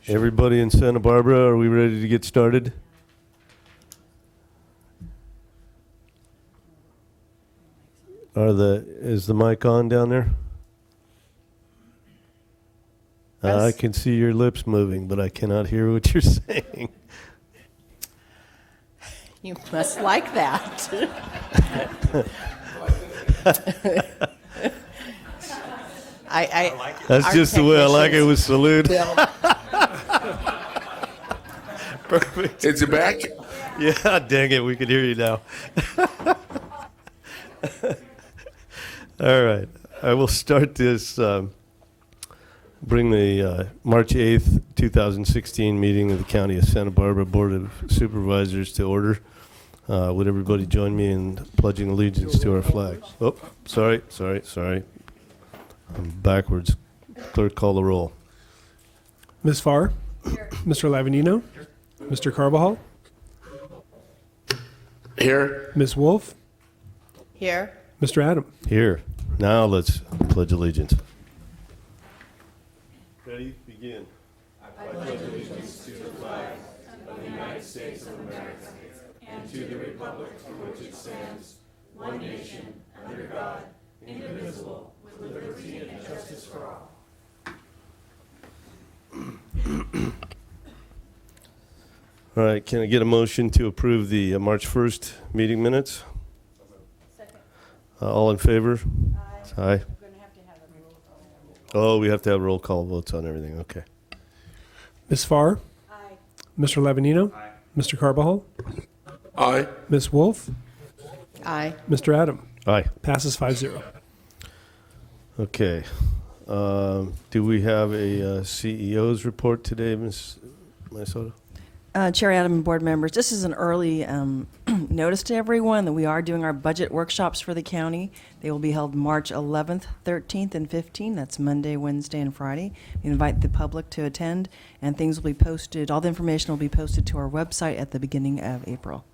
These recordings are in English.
Everybody in Santa Barbara, are we ready to get started? Is the mic on down there? I can see your lips moving, but I cannot hear what you're saying. You must like that. That's just the way I like it with salute. Perfect. Is it back? Yeah, dang it, we can hear you now. All right, I will start this, bring the March 8th, 2016 meeting of the County of Santa Barbara Board of Supervisors to order. Would everybody join me in pledging allegiance to our flag? Oh, sorry. I'm backwards. Clerk, call the roll. Ms. Farr? Mr. Lavanino? Mr. Carbajal? Here. Ms. Wolf? Here. Mr. Adam? Here. Now let's pledge allegiance. Ready? Begin. All right, can I get a motion to approve the March 1st meeting minutes? Second. All in favor? Aye. We're going to have a roll call. Oh, we have to have roll call votes on everything. Okay. Ms. Farr? Aye. Mr. Lavanino? Aye. Mr. Carbajal? Aye. Ms. Wolf? Aye. Mr. Adam? Aye. Passes 5-0. Okay. Do we have a CEO's report today, Ms. Minnesota? Chair Adam and board members, this is an early notice to everyone that we are doing our budget workshops for the county. They will be held March 11th, 13th, and 15th. That's Monday, Wednesday, and Friday. We invite the public to attend, and things will be posted, all the information will be posted to our website at the beginning of April.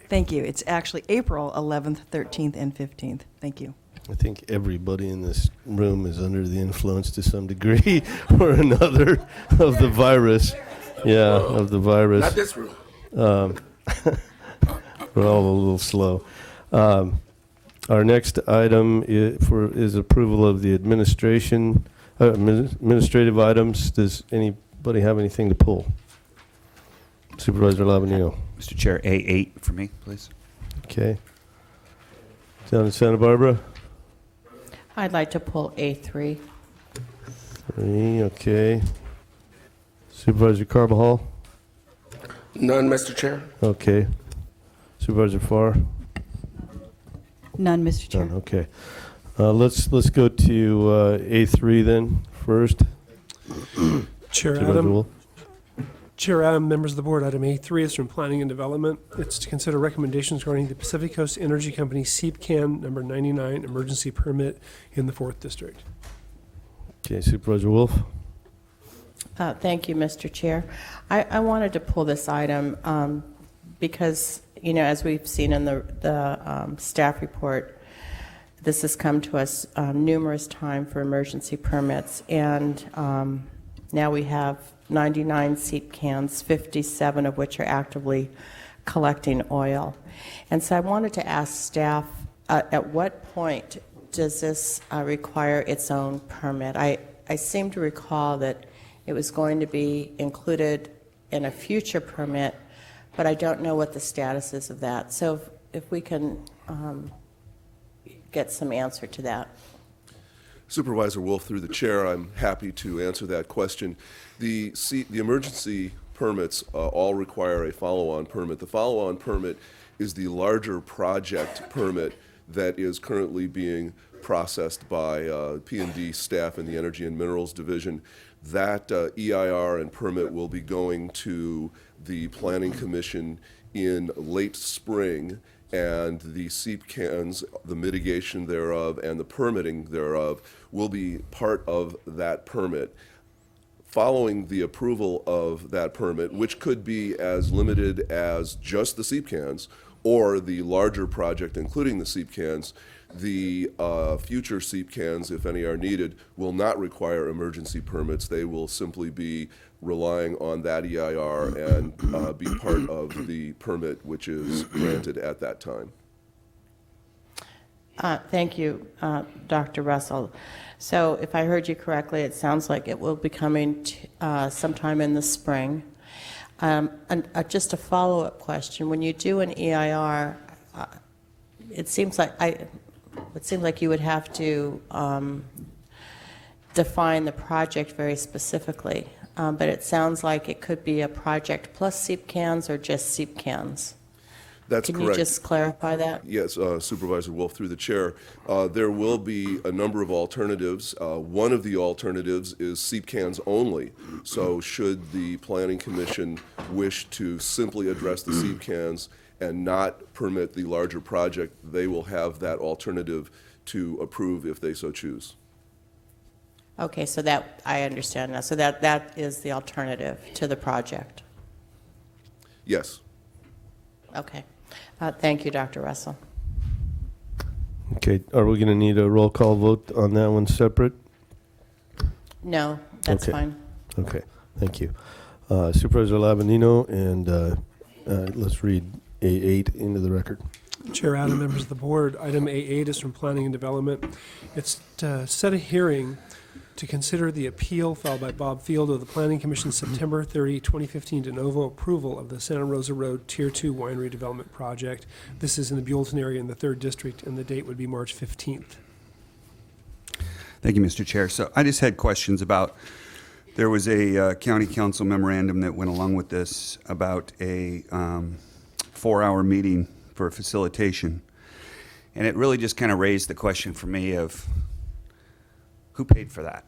Thank you. It's actually April 11th, 13th, and 15th. Thank you. I think everybody in this room is under the influence to some degree or another of the virus. Yeah, of the virus. Not this room. We're all a little slow. Our next item is approval of the administrative items. Does anybody have anything to pull? Supervisor Lavanino. Mr. Chair, A8 for me, please. Okay. Down in Santa Barbara? I'd like to pull A3. 3, okay. Supervisor Carbajal? None, Mr. Chair. Okay. Supervisor Farr? None, Mr. Chair. None, okay. Let's go to A3 then first. Chair Supervisor Adam? Wolf? Chair Adam, members of the board, item A3 is from Planning and Development. It's to consider recommendations regarding the Pacific Coast Energy Company SEEP-CAN number 99 emergency permit in the 4th District. Okay, Supervisor Wolf? Thank you, Mr. Chair. I wanted to pull this item because, you know, as we've seen in the staff report, this has come to us numerous times for emergency permits, and now we have 99 SEEP cans, 57 of which are actively collecting oil. And so I wanted to ask staff, at what point does this require its own permit? I seem to recall that it was going to be included in a future permit, but I don't know what the status is of that. So if we can get some answer to that. Supervisor Wolf, through the chair, I'm happy to answer that question. The emergency permits all require a follow-on permit. The follow-on permit is the larger project permit that is currently being processed by P&D staff in the Energy and Minerals Division. That EIR and permit will be going to the Planning Commission in late spring, and the SEEP cans, the mitigation thereof, and the permitting thereof will be part of that permit. Following the approval of that permit, which could be as limited as just the SEEP cans or the larger project, including the SEEP cans, The future SEEP cans, if any are needed, will not require emergency permits. They will simply be relying on that EIR and be part of the permit which is granted at that time. Thank you, Dr. Russell. So if I heard you correctly, it sounds like it will be coming sometime in the spring. Just a follow-up question. When you do an EIR, it seems like you would have to define the project very specifically. But it sounds like it could be a project plus SEEP cans or just SEEP cans. That's Can correct. you just clarify that? Yes, Supervisor Wolf, through the chair. There will be a number of alternatives. One of the alternatives is SEEP cans only. So should the Planning Commission wish to simply address the SEEP cans and not permit the larger project, they will have that alternative to approve if they so choose. Okay, so that, I understand now. So that is the alternative to the project. Yes. Okay. Thank you, Dr. Russell. Okay, are we going to need a roll call vote on that one separate? No, that's Okay. fine. Okay, thank you. Supervisor Lavanino, and let's read A8 into the record. Chair Adam, members of the board, item A8 is from Planning and Development. It's to set a hearing to consider the appeal filed by Bob Field of the Planning Commission's September 30, 2015 de novo approval of the Santa Rosa Road Tier 2 Winery Development Project. This is in the Buellton area in the 3rd District, and the date would be March 15th. Thank you, Mr. Chair. So I just had questions about, there was a county council memorandum that went along with this about a 4-hour meeting for facilitation. And it really just kind of raised the question for me of who paid for that?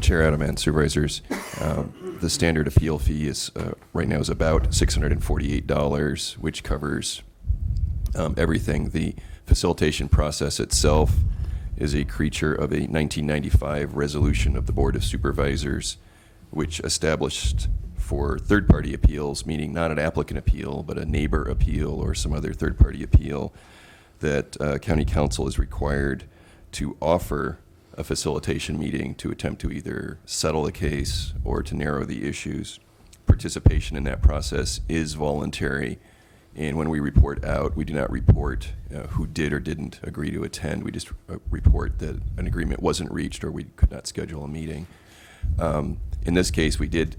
Chair Adam and Supervisors, the standard appeal fee is right now is about $648, which covers everything. The facilitation process itself is a creature of a 1995 resolution of the Board of Supervisors, which established for third-party appeals, meaning not an applicant appeal, but a neighbor appeal or some other third-party appeal, that county council is required to offer a facilitation meeting to attempt to either settle the case or to narrow the issues. Participation in that process is voluntary, and when we report out, we do not report who did or didn't agree to attend. We just report that an agreement wasn't reached or we could not schedule a meeting. In this case, we did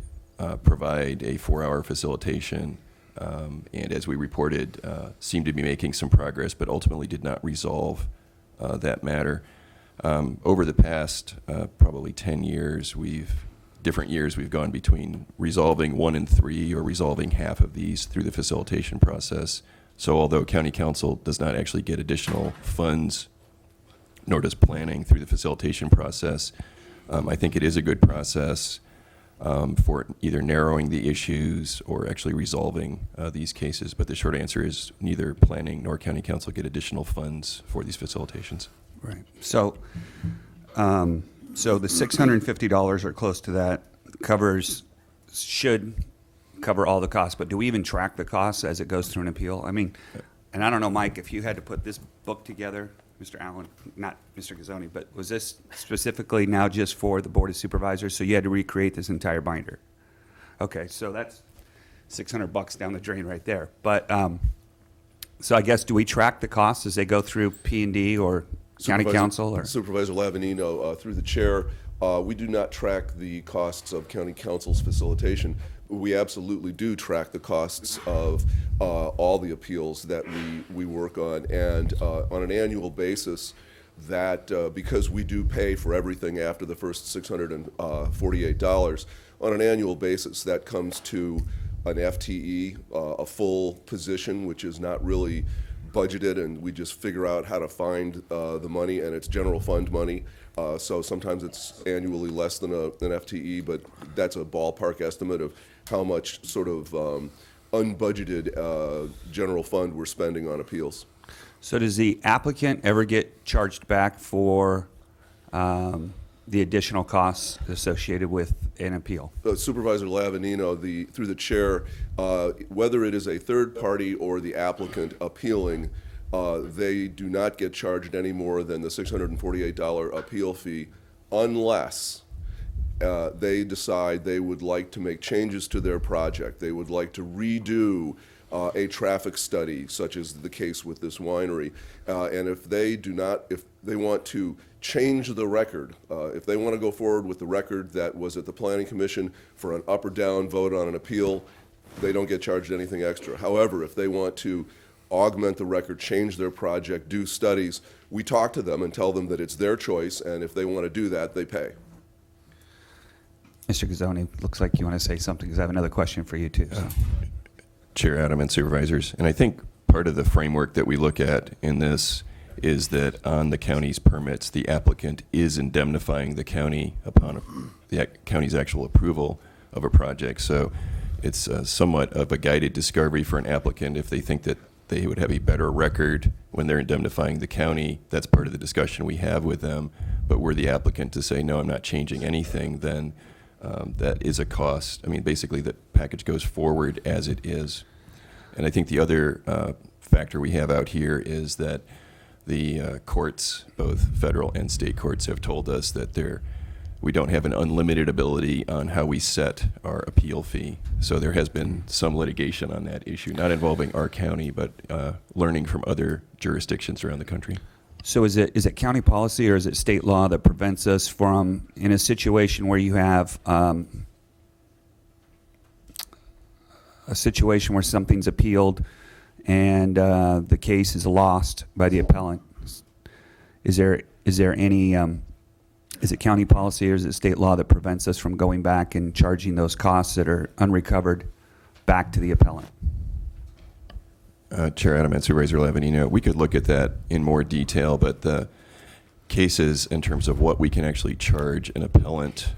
provide a 4-hour facilitation, and as we reported, seemed to be making some progress, but ultimately did not resolve that matter. Over the past probably 10 years, different years, we've gone between resolving 1 and 3 or resolving half of these through the facilitation process. So although county council does not actually get additional funds, nor does planning through the facilitation process, I think it is a good process for either narrowing the issues or actually resolving these cases. But the short answer is neither planning nor county council get additional funds for these facilitations. Right. So, so the $650 or close to that should cover all the costs, but do we even track the costs as it goes through an appeal? I mean, and I don't know, Mike, if you had to put this book together, Mr. Allen, not Mr. Gazzoni, but was this specifically now just for the Board of Supervisors? So you had to recreate this entire binder. Okay, so that's $600 down the drain right there. But so I guess, do we track the costs as they go through P&D or county council? Or? Supervisor Lavanino, through the chair, we do not track the costs of county council's facilitation. We absolutely do track the costs of all the appeals that we work on, and on an annual basis, that because we do pay for everything after the first $648, on an annual basis, that comes to an FTE, a full position, which is not really budgeted, and we just figure out how to find the money, and it's general fund money. So sometimes it's annually less than an FTE, but that's a ballpark estimate of how much sort of unbudgeted general fund we're spending on appeals. So does the applicant ever get charged back for the additional costs associated with an appeal? Supervisor Lavanino, through the chair, whether it is a third party or the applicant appealing, they do not get charged any more than the $648 appeal fee unless they decide they would like to make changes to their project. They would like to redo a traffic study, such as the case with this winery. And if they want to change the record, if they want to go forward with the record that was at the Planning Commission for an up or down vote on an appeal, they don't get charged anything extra. However, if they want to augment the record, change their project, do studies, we talk to them and tell them that it's their choice, and if they want to do that, they pay. Mr. Gazzoni, looks like you want to say something, because I have another question for you, too. So. Chair Adam and Supervisors, and I think part of the framework that we look at in this is that on the county's permits, the applicant is indemnifying the county upon the county's actual approval of a project. So it's somewhat of a guided discovery for an applicant if they think that they would have a better record when they're indemnifying the county. That's part of the discussion we have with them. But were the applicant to say, no, I'm not changing anything, then that is a cost. I mean, basically the package goes forward as it is. And I think the other factor we have out here is that the courts, both federal and state courts, have told us that we don't have an unlimited ability on how we set our appeal fee. So there has been some litigation on that issue, not involving our county, but learning from other jurisdictions around the country. So is it county policy or is it state law that prevents us from, in a situation where you have a situation where something's appealed and the case is lost by the appellant, is there any, is it county policy or is it state law that prevents us from going back and charging those costs that are unrecovered back to the appellant? Chair Adam and Supervisor Lavanino, we could look at that in more detail, but the cases in terms of what we can actually charge an appellant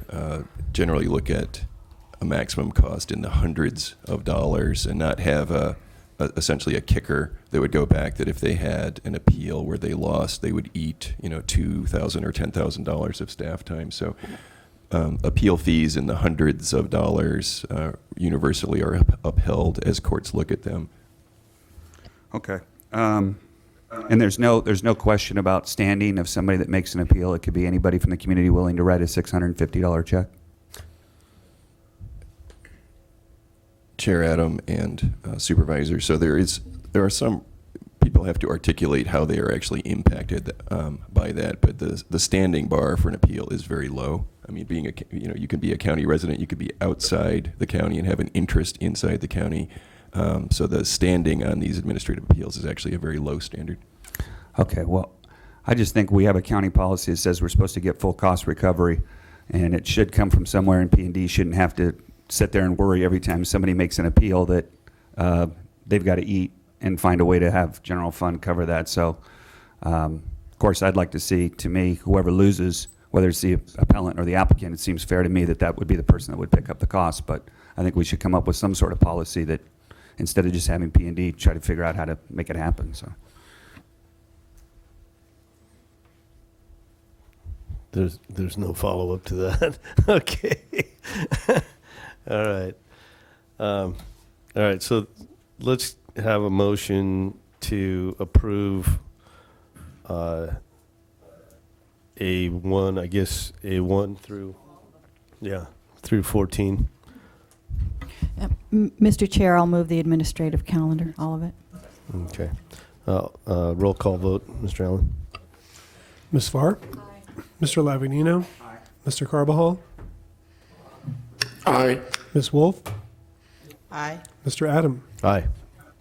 generally look at a maximum cost in the hundreds of dollars and not have essentially a kicker that would go back that if they had an appeal where they lost, they would eat $2,000 or $10,000 of staff time. So appeal fees in the hundreds of dollars universally are upheld as courts look at them. Okay. And there's no question about standing of somebody that makes an appeal. It could be anybody from the community willing to write a $650 check. Chair Adam and Supervisor, so there are some people have to articulate how they are actually impacted by that, but the standing bar for an appeal is very low. I mean, you can be a county resident, you could be outside the county and have an interest inside the county. So the standing on these administrative appeals is actually a very low standard. Okay, well, I just think we have a county policy that says we're supposed to get full cost recovery, and it should come from somewhere, and P&D shouldn't have to sit there and worry every time somebody makes an appeal that they've got to eat and find a way to have general fund cover that. So, of course, I'd like to see, to me, whoever loses, whether it's the appellant or the applicant, it seems fair to me that would be the person that would pick up the cost. But I think we should come up with some sort of policy that, instead of just having P&D, try to figure out how to make it happen. So, There's no follow-up to that. Okay. All right. All right, so let's have a motion to approve A1, I guess, A1 through 14. Mr. Chair, I'll move the administrative calendar, all of it. Okay. Roll call vote, Mr. Allen. Ms. Farr? Aye. Mr. Lavanino? Aye. Mr. Carbajal? Aye. Ms. Wolf? Aye. Mr. Adam? Aye.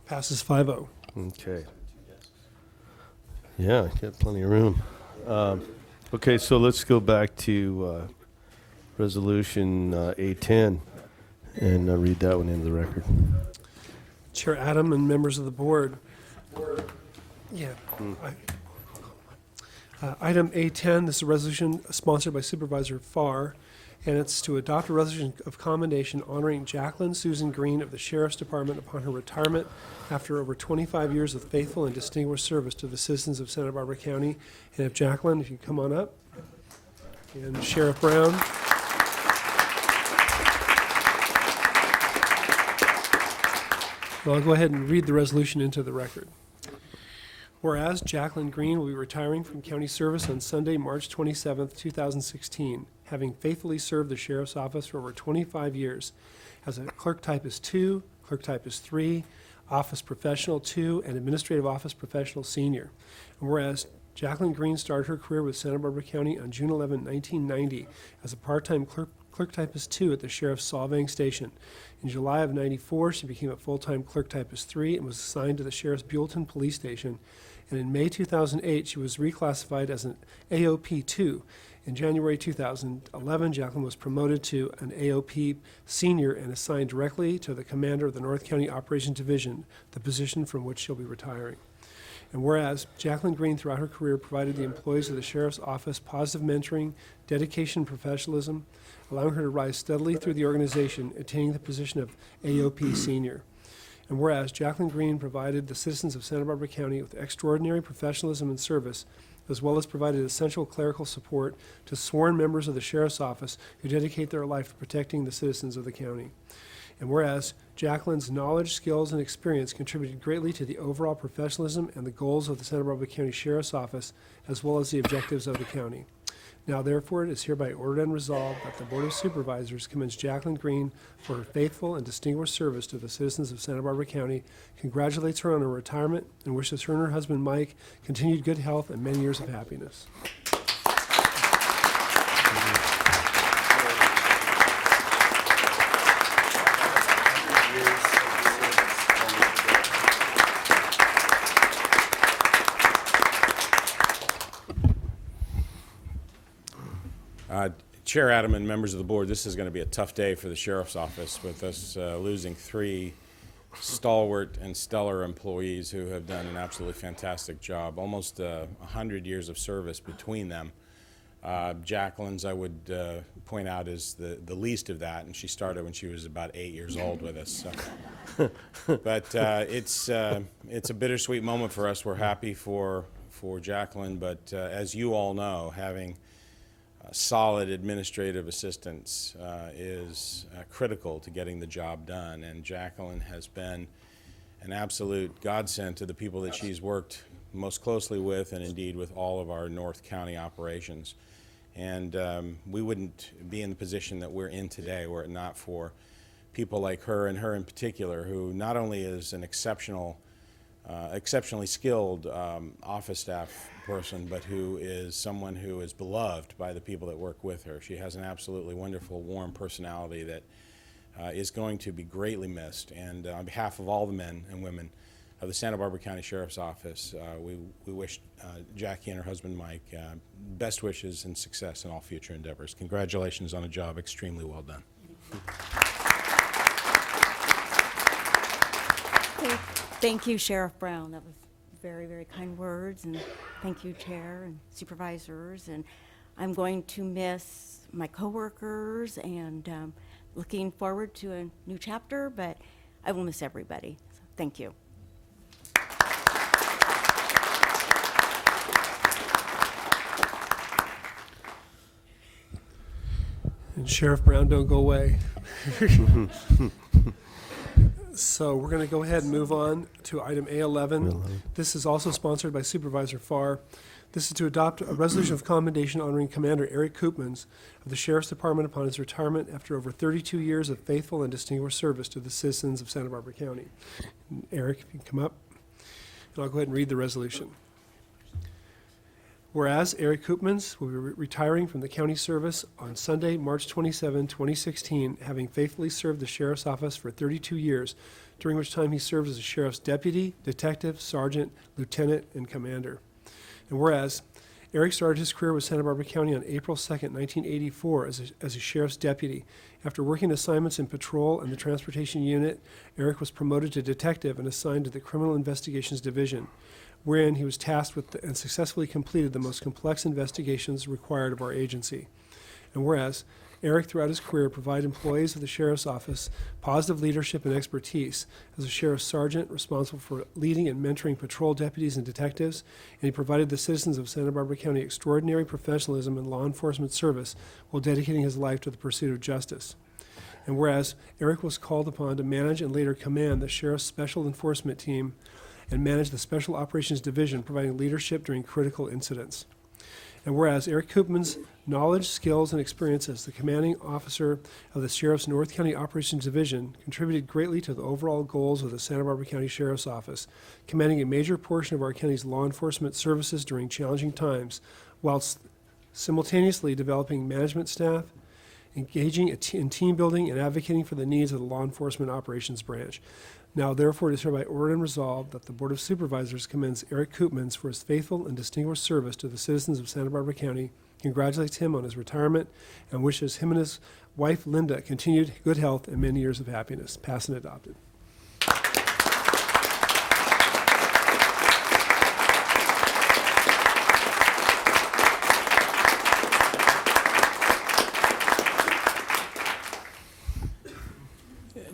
Passes 5-0. Okay. Yeah, got plenty of room. Okay, so let's go back to Resolution A10 and read that one into the record. Chair Adam and members of the board. Item A10, this is a resolution sponsored by Supervisor Farr, and it's to adopt a resolution of commendation honoring Jacqueline Susan Green of the Sheriff's Department upon her retirement after over 25 years of faithful and distinguished service to the citizens of Santa Barbara County. And if Jacqueline, if you come on up. And Sheriff Brown. Well, I'll go ahead and read the resolution into the record. Whereas Jacqueline Green will be retiring from county service on Sunday, March 27th, 2016, having faithfully served the sheriff's office for over 25 years as a clerk typist 2, clerk typist 3, office professional 2, and administrative office professional senior. And whereas Jacqueline Green started her career with Santa Barbara County on June 11, 1990 as a part-time clerk typist 2 at the Sheriff's Solvang Station. In July of 94, she became a full-time clerk typist 3 and was assigned to the Sheriff's Buellton Police Station. And in May 2008, she was reclassified as an AOP 2. In January 2011, Jacqueline was promoted to an AOP senior and assigned directly to the commander of the North County Operations Division, the position from which she'll be retiring. And whereas Jacqueline Green throughout her career provided the employees of the Sheriff's Office positive mentoring, dedication, and professionalism, allowing her to rise steadily through the organization, attaining the position of AOP Senior. And whereas Jacqueline Green provided the citizens of Santa Barbara County with extraordinary professionalism and service, as well as provided essential clerical support to sworn members of the Sheriff's Office who dedicate their life to protecting the citizens of the county. And whereas Jacqueline's knowledge, skills, and experience contributed greatly to the overall professionalism and the goals of the Santa Barbara County Sheriff's Office, as well as the objectives of the county. Now therefore, it is hereby ordered and resolved that the Board of Supervisors commends Jacqueline Green for her faithful and distinguished service to the citizens of Santa Barbara County, congratulates her on her retirement, and wishes her and her husband Mike continued good health and many years of happiness. Chair Adam and members of the board, this is going to be a tough day for the Sheriff's Office with us losing 3 stalwart and stellar employees who have done an absolutely fantastic job. Almost 100 years of service between them. Jacqueline's, I would point out, is the least of that, and she started when she was about 8 years old with us. So. But it's a bittersweet moment for us. We're happy for Jacqueline, but as you all know, having solid administrative assistance is critical to getting the job done, and Jacqueline has been an absolute godsend to the people that she's worked most closely with, and indeed with all of our North County operations. And we wouldn't be in the position that we're in today were it not for people like her, and her in particular, who not only is an exceptionally skilled office staff person, but who is someone who is beloved by the people that work with her. She has an absolutely wonderful, warm personality that is going to be greatly missed. And on behalf of all the men and women of the Santa Barbara County Sheriff's Office, we wish Jackie and her husband Mike best wishes and success in all future endeavors. Congratulations on a job extremely well done. Thank you, Sheriff Brown. That was very, very kind words, and thank you, Chair and Supervisors. And I'm going to miss my coworkers and looking forward to a new chapter, but I will miss everybody. So thank you. And Sheriff Brown, don't go away. So we're going to go ahead and move on to item A11. This is also sponsored by Supervisor Farr. This is to adopt a resolution of commendation honoring Commander Eric Koopmans of the Sheriff's Department upon his retirement after over 32 years of faithful and distinguished service to the citizens of Santa Barbara County. And Eric, if you can come up, and I'll go ahead and read the resolution. Whereas Eric Koopmans will be retiring from the county service on Sunday, March 27, 2016, having faithfully served the Sheriff's Office for 32 years, during which time he served as a Sheriff's Deputy, Detective, Sergeant, Lieutenant, and Commander. And whereas Eric started his career with Santa Barbara County on April 2, 1984 as a Sheriff's Deputy. After working assignments in patrol and the Transportation Unit, Eric was promoted to Detective and assigned to the Criminal Investigations Division, wherein he was tasked with and successfully completed the most complex investigations required of our agency. And whereas Eric, throughout his career, provided employees of the Sheriff's Office positive leadership and expertise as a Sheriff's Sergeant responsible for leading and mentoring patrol deputies and detectives, and he provided the citizens of Santa Barbara County extraordinary professionalism in law enforcement service while dedicating his life to the pursuit of justice. And whereas Eric was called upon to manage and later command the Sheriff's Special Enforcement Team and manage the Special Operations Division, providing leadership during critical incidents. And whereas Eric Koopman's knowledge, skills, and experience as the commanding officer of the Sheriff's North County Operations Division contributed greatly to the overall goals of the Santa Barbara County Sheriff's Office, commanding a major portion of our county's law enforcement services during challenging times, whilst simultaneously developing management staff, engaging in team building, and advocating for the needs of the law enforcement operations branch. Now, therefore, it is hereby ordered and resolved that the Board of Supervisors commends Eric Koopmans for his faithful and distinguished service to the citizens of Santa Barbara County, congratulates him on his retirement, and wishes him and his wife, Linda, continued good health and many years of happiness. Passed and adopted.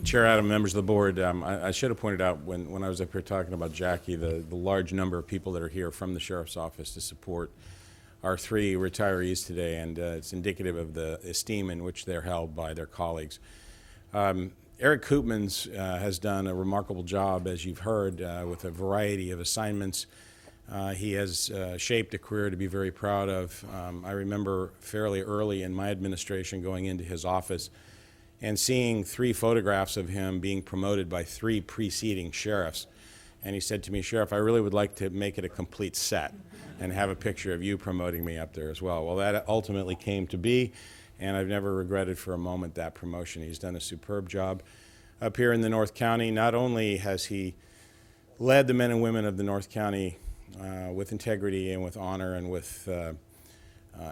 Chair Adam, members of the board, I should have pointed out when I was up here talking about Jackie, the large number of people that are here from the Sheriff's Office to support our 3 retirees today, and it's indicative of the esteem in which they're held by their colleagues. Eric Koopmans has done a remarkable job, as you've heard, with a variety of assignments. He has shaped a career to be very proud of. I remember fairly early in my administration going into his office and seeing 3 photographs of him being promoted by 3 preceding sheriffs. And he said to me, "Sheriff, I really would like to make it a complete set and have a picture of you promoting me up there as well." Well, that ultimately came to be, and I've never regretted for a moment that promotion. He's done a superb job up here in the North County. Not only has he led the men and women of the North County with integrity and with honor and with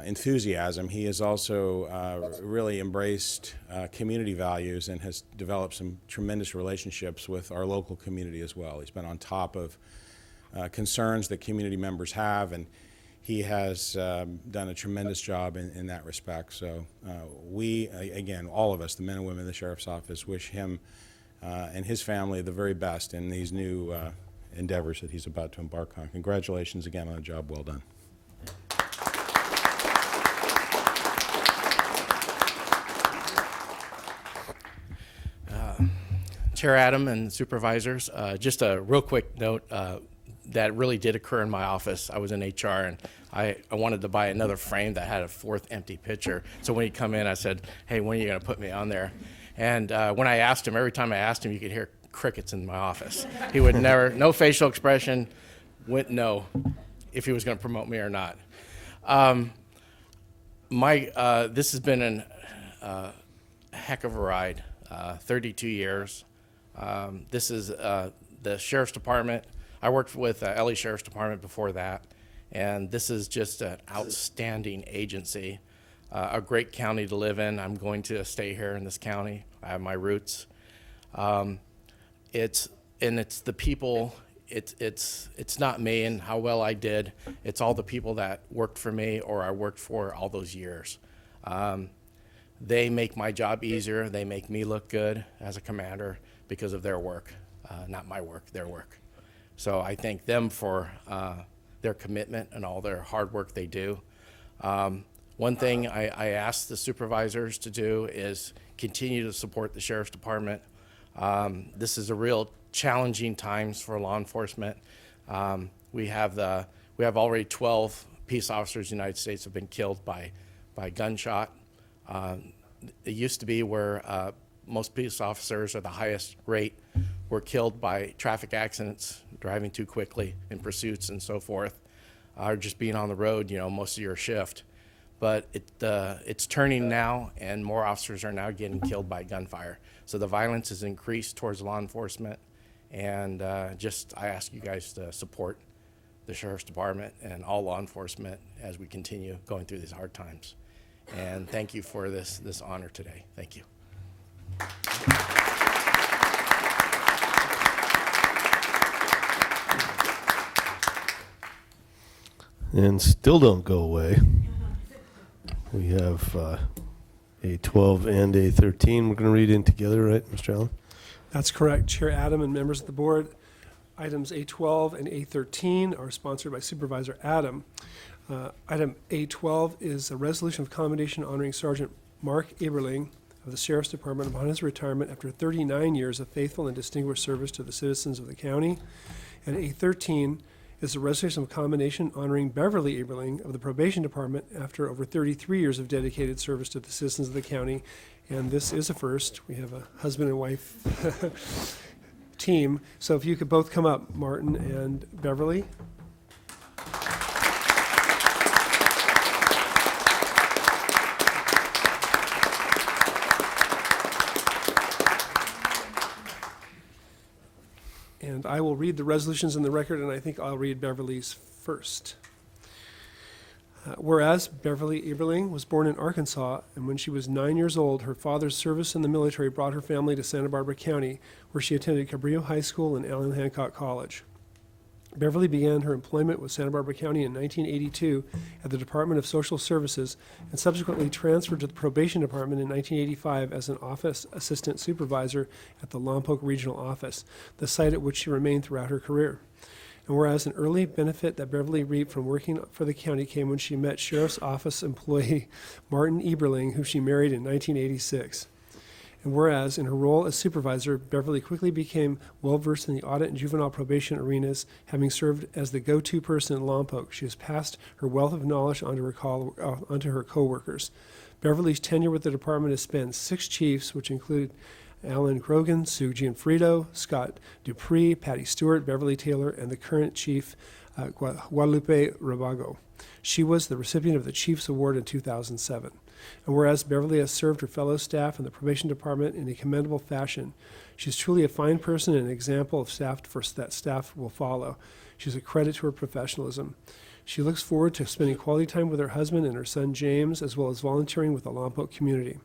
enthusiasm, he has also really embraced community values and has developed some tremendous relationships with our local community as well. He's been on top of concerns that community members have, and he has done a tremendous job in that respect. So we, again, all of us, the men and women of the Sheriff's Office, wish him and his family the very best in these new endeavors that he's about to embark on. Congratulations again on a job well done. Chair Adam and supervisors, just a real quick note that really did occur in my office. I was in HR, and I wanted to buy another frame that had a 4th empty picture. So when he come in, I said, "Hey, when are you going to put me on there?" And when I asked him, every time I asked him, you could hear crickets in my office. He would never, no facial expression, wouldn't know if he was going to promote me or not. This has been a heck of a ride, 32 years. This is the Sheriff's Department. I worked with LA Sheriff's Department before that, and this is just an outstanding agency, a great county to live in. I'm going to stay here in this county. I have my roots. It's the people. It's not me and how well I did. It's all the people that worked for me or I worked for all those years. They make my job easier. They make me look good as a commander because of their work, not my work, their work. So I thank them for their commitment and all their hard work they do. One thing I asked the supervisors to do is continue to support the Sheriff's Department. This is a real challenging times for law enforcement. We have already 12 peace officers in the United States have been killed by gunshot. It used to be where most peace officers, or the highest rate, were killed by traffic accidents, driving too quickly in pursuits and so forth, or just being on the road, most of your shift. But it's turning now, and more officers are now getting killed by gunfire. So the violence has increased towards law enforcement, and I ask you guys to support the Sheriff's Department and all law enforcement as we continue going through these hard times. And thank you for this honor today. Thank you. And still don't go away. We have A12 and A13. We're going to read in together, right, Mr. Allen? That's correct. Chair Adam and members of the board, items A12 and A13 are sponsored by Supervisor Adam. Item A12 is a resolution of commendation honoring Sergeant Mark Eberling of the Sheriff's Department upon his retirement after 39 years of faithful and distinguished service to the citizens of the county. And A13 is a resolution of commendation honoring Beverly Eberling of the Probation Department after over 33 years of dedicated service to the citizens of the county. And this is a first. We have a husband and wife team. So if you could both come up, Martin and Beverly. And I will read the resolutions in the record, and I think I'll read Beverly's first. Whereas Beverly Eberling was born in Arkansas, and when she was 9 years old, her father's service in the military brought her family to Santa Barbara County, where she attended Cabrillo High School and Allen Hancock College. Beverly began her employment with Santa Barbara County in 1982 at the Department of Social Services and subsequently transferred to the Probation Department in 1985 as an office assistant supervisor at the Lompoc Regional Office, the site at which she remained throughout her career. And whereas an early benefit that Beverly reaped from working for the county came when she met Sheriff's Office employee Martin Eberling, who she married in 1986. And whereas in her role as supervisor, Beverly quickly became well-versed in the audit and juvenile probation arenas, having served as the go-to person in Lompoc. She has passed her wealth of knowledge onto her co-workers. Beverly's tenure with the department has spanned 6 chiefs, which included Alan Grogan, Sue Gianfrido, Scott Dupree, Patty Stewart, Beverly Taylor, and the current chief, Guadalupe Rabago. She was the recipient of the Chiefs Award in 2007. And whereas Beverly has served her fellow staff in the probation department in a commendable fashion, she's truly a fine person and an example of that staff will follow. She's a credit to her professionalism. She looks forward to spending quality time with her husband and her son James, as well as volunteering with the Lompoc community.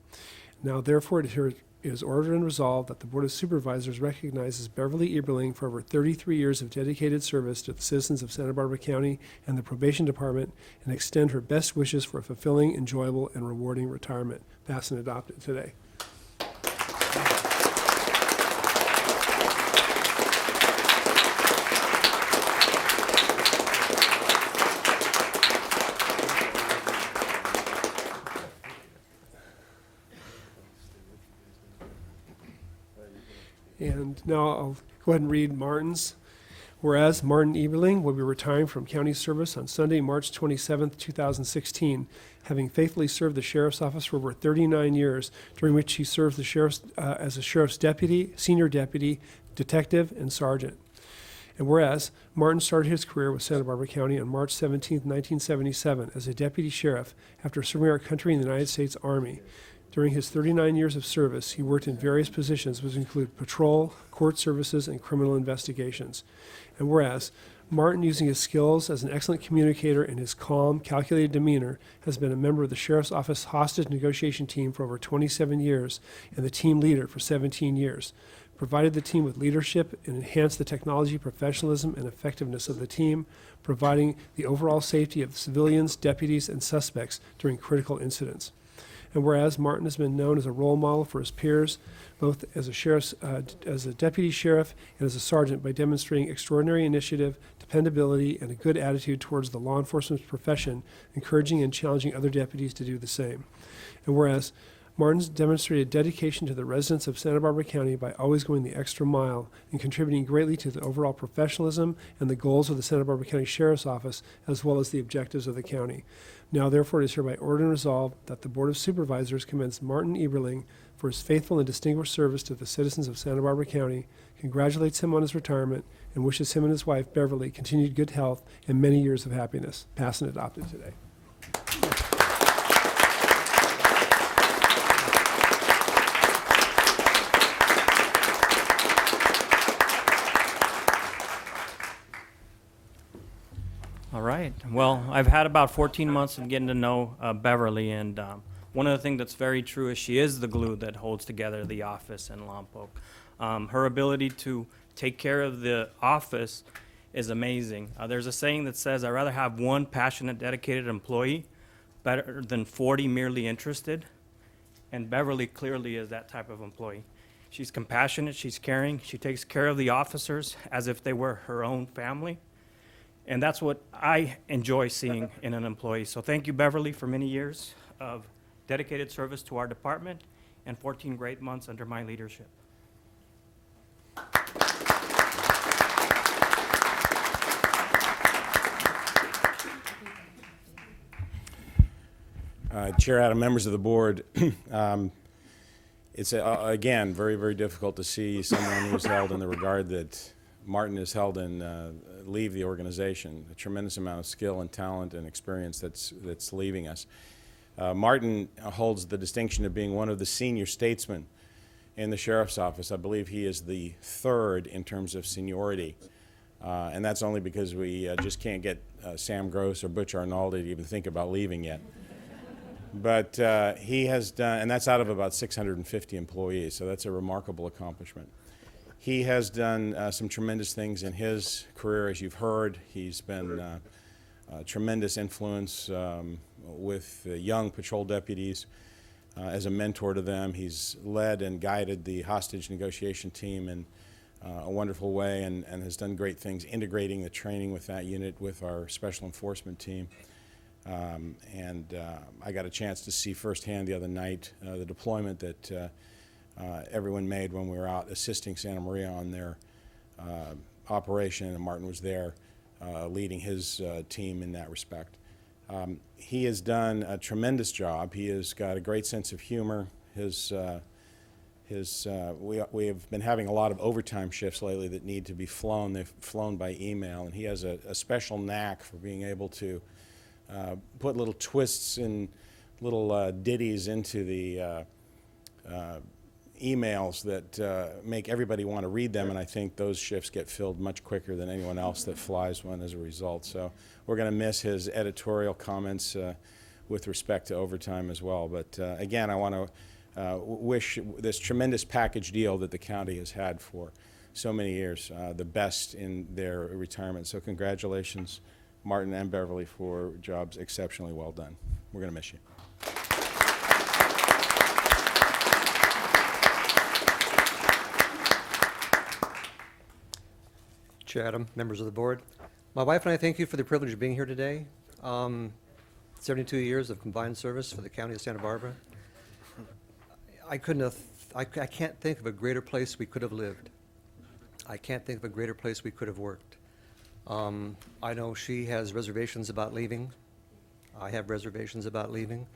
Now, therefore, it is ordered and resolved that the Board of Supervisors recognizes Beverly Eberling for over 33 years of dedicated service to the citizens of Santa Barbara County and the Probation Department, and extend her best wishes for a fulfilling, enjoyable, and rewarding retirement. Passed and adopted today. And now I'll go ahead and read Martin's. Whereas Martin Eberling will be retiring from county service on Sunday, March 27th, 2016, having faithfully served the Sheriff's Office for over 39 years, during which he served as a Sheriff's Deputy, Senior Deputy, Detective, and Sergeant. And whereas Martin started his career with Santa Barbara County on March 17, 1977, as a Deputy Sheriff after serving our country in the United States Army. During his 39 years of service, he worked in various positions, which include patrol, court services, and criminal investigations. And whereas Martin, using his skills as an excellent communicator and his calm, calculated demeanor, has been a member of the Sheriff's Office hostage negotiation team for over 27 years and the team leader for 17 years, provided the team with leadership and enhanced the technology, professionalism, and effectiveness of the team, providing the overall safety of civilians, deputies, and suspects during critical incidents. And whereas Martin has been known as a role model for his peers, both as a deputy sheriff and as a sergeant, by demonstrating extraordinary initiative, dependability, and a good attitude towards the law enforcement profession, encouraging and challenging other deputies to do the same. And whereas Martin's demonstrated dedication to the residents of Santa Barbara County by always going the extra mile and contributing greatly to the overall professionalism and the goals of the Santa Barbara County Sheriff's Office, as well as the objectives of the county. Now, therefore, it is hereby ordered and resolved that the Board of Supervisors commends Martin Eberling for his faithful and distinguished service to the citizens of Santa Barbara County, congratulates him on his retirement, and wishes him and his wife, Beverly, continued good health and many years of happiness. Passed and adopted today. All right. Well, I've had about 14 months of getting to know Beverly, and one of the things that's very true is she is the glue that holds together the office in Lompoc. Her ability to take care of the office is amazing. There's a saying that says, I'd rather have one passionate, dedicated employee better than 40 merely interested. and Beverly clearly is that type of employee. She's compassionate, she's caring, she takes care of the officers as if they were her own family. And that's what I enjoy seeing in an employee. So thank you, Beverly, for many years of dedicated service to our department and 14 great months under my leadership. Chair Adam, members of the board, it's, again, very, very difficult to see someone who's held in the regard that Martin is held in leave the organization. A tremendous amount of skill and talent and experience that's leaving us. Martin holds the distinction of being one of the senior statesmen in the sheriff's office. I believe he is the third in terms of seniority. And that's only because we just can't get Sam Gross or Butch Arnaldi to even think about leaving yet. But he has done, and that's out of about 650 employees, so that's a remarkable accomplishment. He has done some tremendous things in his career, as you've heard. He's been a tremendous influence with young patrol deputies as a mentor to them. He's led and guided the hostage negotiation team in a wonderful way and has done great things integrating the training with that unit with our special enforcement team. I got a chance to see firsthand the other night the deployment that everyone made when we were out assisting Santa Maria on their operation, and Martin was there leading his team in that respect. He has done a tremendous job. He has got a great sense of humor. We have been having a lot of overtime shifts lately that need to be flown. They've flown by email, and he has a special knack for being able to put little twists and little ditties into the emails that make everybody want to read them, and I think those shifts get filled much quicker than anyone else that flies one as a result. So we're going to miss his editorial comments with respect to overtime as well. But again, I want to wish this tremendous package deal that the county has had for so many years the best in their retirement. So congratulations, Martin and Beverly, for jobs exceptionally well done. We're going to miss you. Chair Adam, members of the board. My wife and I thank you for the privilege of being here today. 72 years of combined service for the county of Santa Barbara. I can't think of a greater place we could have lived. I can't think of a greater place we could have worked. I know she has reservations about leaving. I have reservations about leaving.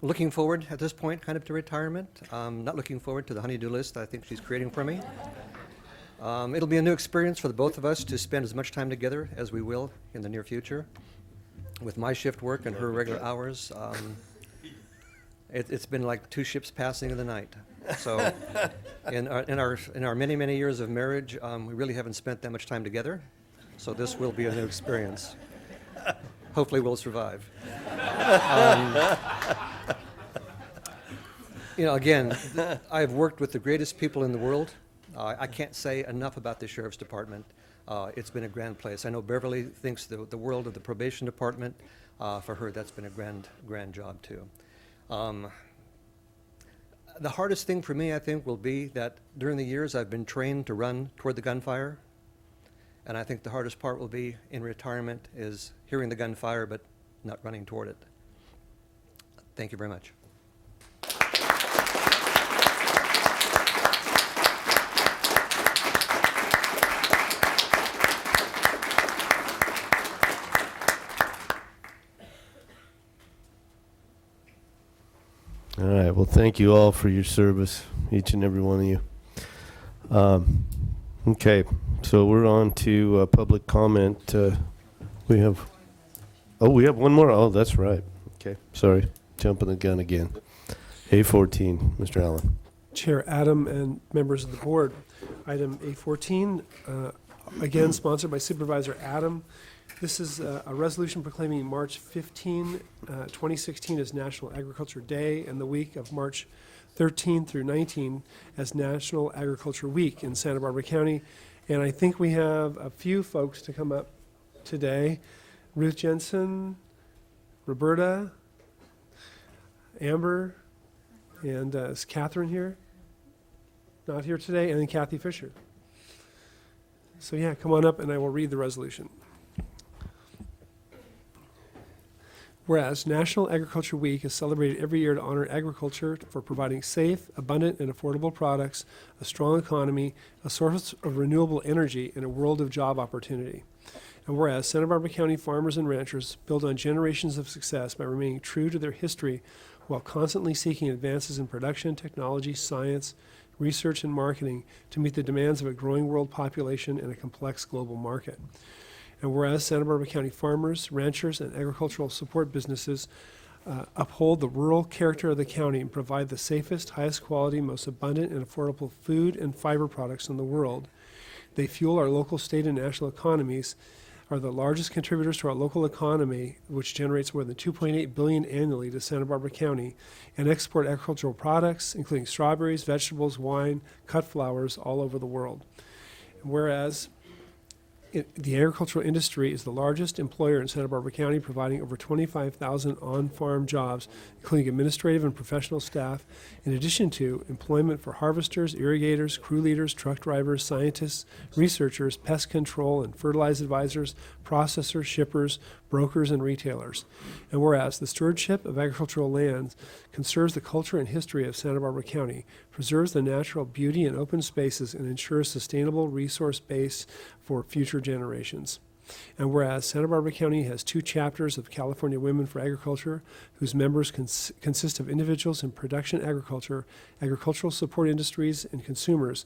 Looking forward at this point kind of to retirement. Not looking forward to the honey-do list I think she's creating for me. It'll be a new experience for the both of us to spend as much time together as we will in the near future. With my shift work and her regular hours, it's been like two ships passing in the night. So in our many years of marriage, we really haven't spent that much time together. So this will be a new experience. Hopefully we'll survive. Again, I've worked with the greatest people in the world. I can't say enough about the Sheriff's Department. It's been a grand place. I know Beverly thinks the world of the probation department. For her, that's been a grand job too. The hardest thing for me, I think, will be that during the years I've been trained to run toward the gunfire. And I think the hardest part will be in retirement is hearing the gunfire but not running toward it. Thank you very much. All right. Well, thank you all for your service, each and every one of you. Okay. So we're on to public comment. We have one more. Oh, that's right. Okay. Sorry. Jumping the gun again. A14, Mr. Allen. Chair Adam and members of the board. Item A14, again sponsored by Supervisor Adam. This is a resolution proclaiming March 15, 2016 as National Agriculture Day and the week of March 13 through 19 as National Agriculture Week in Santa Barbara County. And I think we have a few folks to come up today. Ruth Jensen, Roberta, Amber, and is Catherine here? Not here today, and then Kathy Fisher. So yeah, come on up and I will read the resolution. Whereas National Agriculture Week is celebrated every year to honor agriculture for providing safe, abundant, and affordable products, a strong economy, a source of renewable energy, and a world of job opportunity. And whereas Santa Barbara County farmers and ranchers build on generations of success by remaining true to their history while constantly seeking advances in production, technology, science, research, and marketing to meet the demands of a growing world population and a complex global market. And whereas Santa Barbara County farmers, ranchers, and agricultural support businesses uphold the rural character of the county and provide the safest, highest quality, most abundant, and affordable food and fiber products in the world. They fuel our local, state, and national economies, are the largest contributors to our local economy, which generates more than $2.8 billion annually to Santa Barbara County, and export agricultural products, including strawberries, vegetables, wine, cut flowers, all over the world. And whereas the agricultural industry is the largest employer in Santa Barbara County, providing over 25,000 on-farm jobs, including administrative and professional staff, in addition to employment for harvesters, irrigators, crew leaders, truck drivers, scientists, researchers, pest control and fertilizer advisors, processors, shippers, brokers, and retailers. And whereas the stewardship of agricultural lands conserves the culture and history of Santa Barbara County, preserves the natural beauty and open spaces, and ensures sustainable resource base for future generations. And whereas Santa Barbara County has 2 chapters of California Women for Agriculture, whose members consist of individuals in production agriculture, agricultural support industries, and consumers,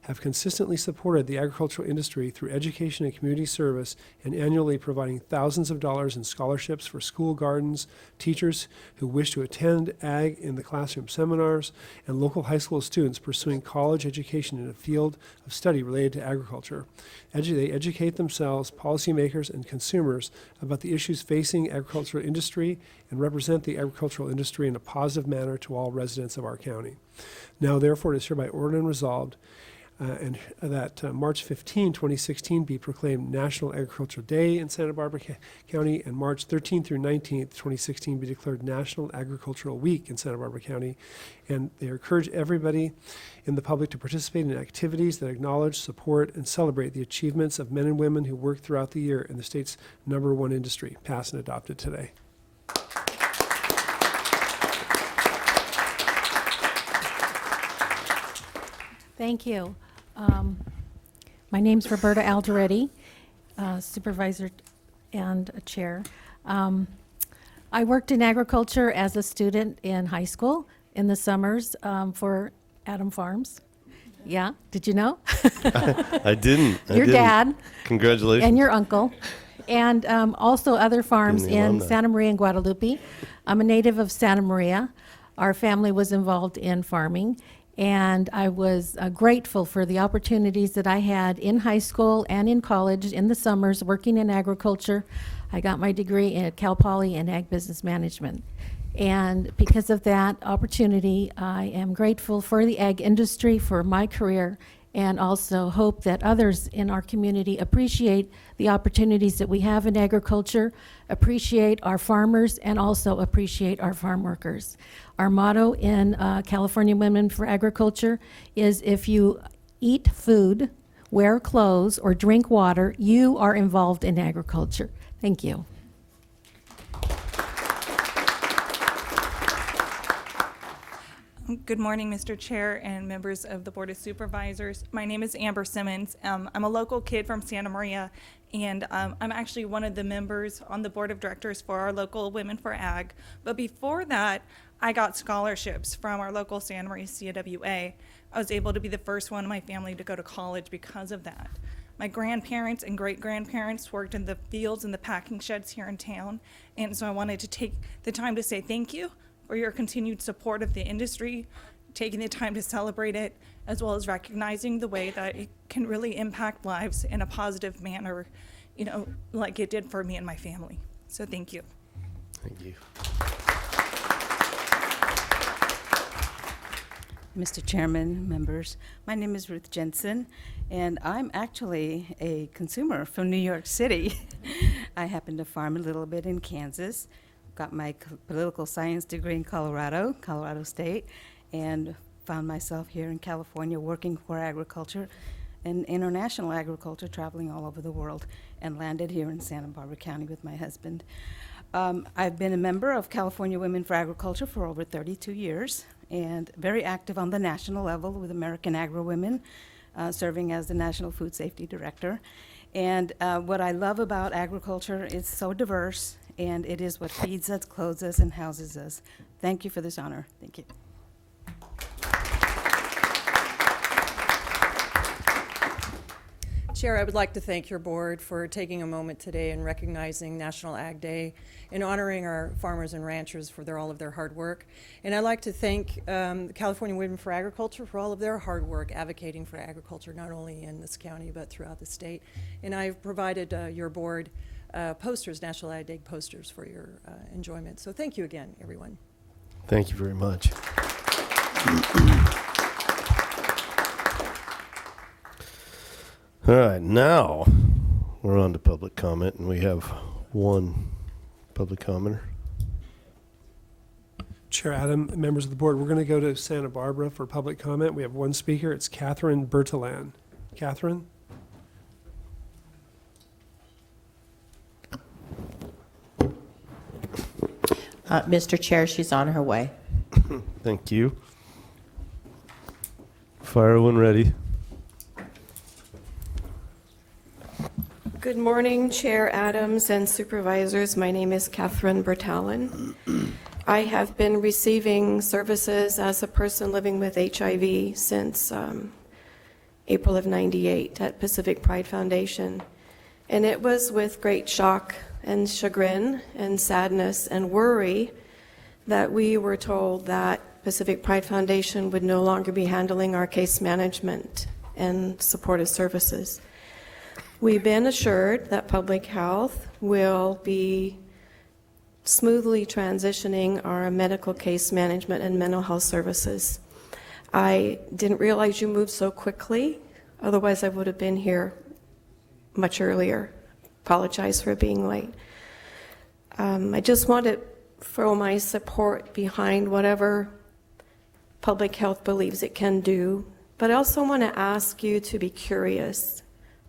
have consistently supported the agricultural industry through education and community service, and annually providing thousands of dollars in scholarships for school gardens, teachers who wish to attend ag in the classroom seminars, and local high school students pursuing college education in a field of study related to agriculture. They educate themselves, policymakers, and consumers about the issues facing agricultural industry and represent the agricultural industry in a positive manner to all residents of our county. Now, therefore, it is hereby ordered and resolved and that March 15, 2016 be proclaimed National Agricultural Day in Santa Barbara County, and March 13 through 19, 2016 be declared National Agricultural Week in Santa Barbara County. And they encourage everybody in the public to participate in activities that acknowledge, support, and celebrate the achievements of men and women who work throughout the year in the state's #1 industry. Passed and adopted today. Thank you. My name's Roberta Alderetti, supervisor and a chair. I worked in agriculture as a student in high school in the summers for Adam Farms. Yeah, did you know? I didn't. Your dad. Congratulations. And your uncle. And also other farms And the in alumni. Santa Maria and Guadalupe. I'm a native of Santa Maria. Our family was involved in farming. And I was grateful for the opportunities that I had in high school and in college in the summers working in agriculture. I got my degree at Cal Poly in Ag Business Management. And because of that opportunity, I am grateful for the ag industry, for my career, and also hope that others in our community appreciate the opportunities that we have in agriculture, appreciate our farmers, and also appreciate our farm workers. Our motto in California Women for Agriculture is, if you eat food, wear clothes, or drink water, you are involved in agriculture. Thank you. Good morning, Mr. Chair and members of the Board of Supervisors. My name is Amber Simmons. I'm a local kid from Santa Maria, and I'm actually one of the members on the Board of Directors for our local Women for Ag. But before that, I got scholarships from our local Santa Maria CWA. I was able to be the first one in my family to go to college because of that. My grandparents and great-grandparents worked in the fields and the packing sheds here in town, and so I wanted to take the time to say thank you for your continued support of the industry, taking the time to celebrate it, as well as recognizing the way that it can really impact lives in a positive manner, you know, like it did for me and my family. So thank you. Thank you. Mr. Chairman, members, my name is Ruth Jensen, and I'm actually a consumer from New York City. I happen to farm a little bit in Kansas, got my political science degree in Colorado State, and found myself here in California working for agriculture and international agriculture, traveling all over the world, and landed here in Santa Barbara County with my husband. I've been a member of California Women for Agriculture for over 32 years, and very active on the national level with American Agro Women, serving as the National Food Safety Director. And what I love about agriculture, it's so diverse, and it is what feeds us, clothes us, and houses us. Thank you for this honor. Thank you. Chair, I would like to thank your board for taking a moment today and recognizing National Ag Day and honoring our farmers and ranchers for all of their hard work. And I'd like to thank the California Women for Agriculture for all of their hard work advocating for agriculture, not only in this county but throughout the state. And I've provided your board posters, National Ag Day posters, for your enjoyment. So thank you again, everyone. Thank you very much. All right, now we're on to public comment, and we have one public commenter. Chair Adam, members of the board, we're going to go to Santa Barbara for public comment. We have one speaker. It's Catherine Bertalan. Catherine? Mr. Chair, she's on her way. Thank you. Fire when ready. Good morning, Chair Adams and Supervisors. My name is Catherine Bertalin. I have been receiving services as a person living with HIV since April of '98 at Pacific Pride Foundation. And it was with great shock and chagrin and sadness and worry that we were told that Pacific Pride Foundation would no longer be handling our case management and supportive services. We've been assured that public health will be smoothly transitioning our medical case management and mental health services. I didn't realize you moved so quickly, otherwise I would have been here much earlier. Apologize for being late. I just want to throw my support behind whatever public health believes it can do, but I also want to ask you to be curious.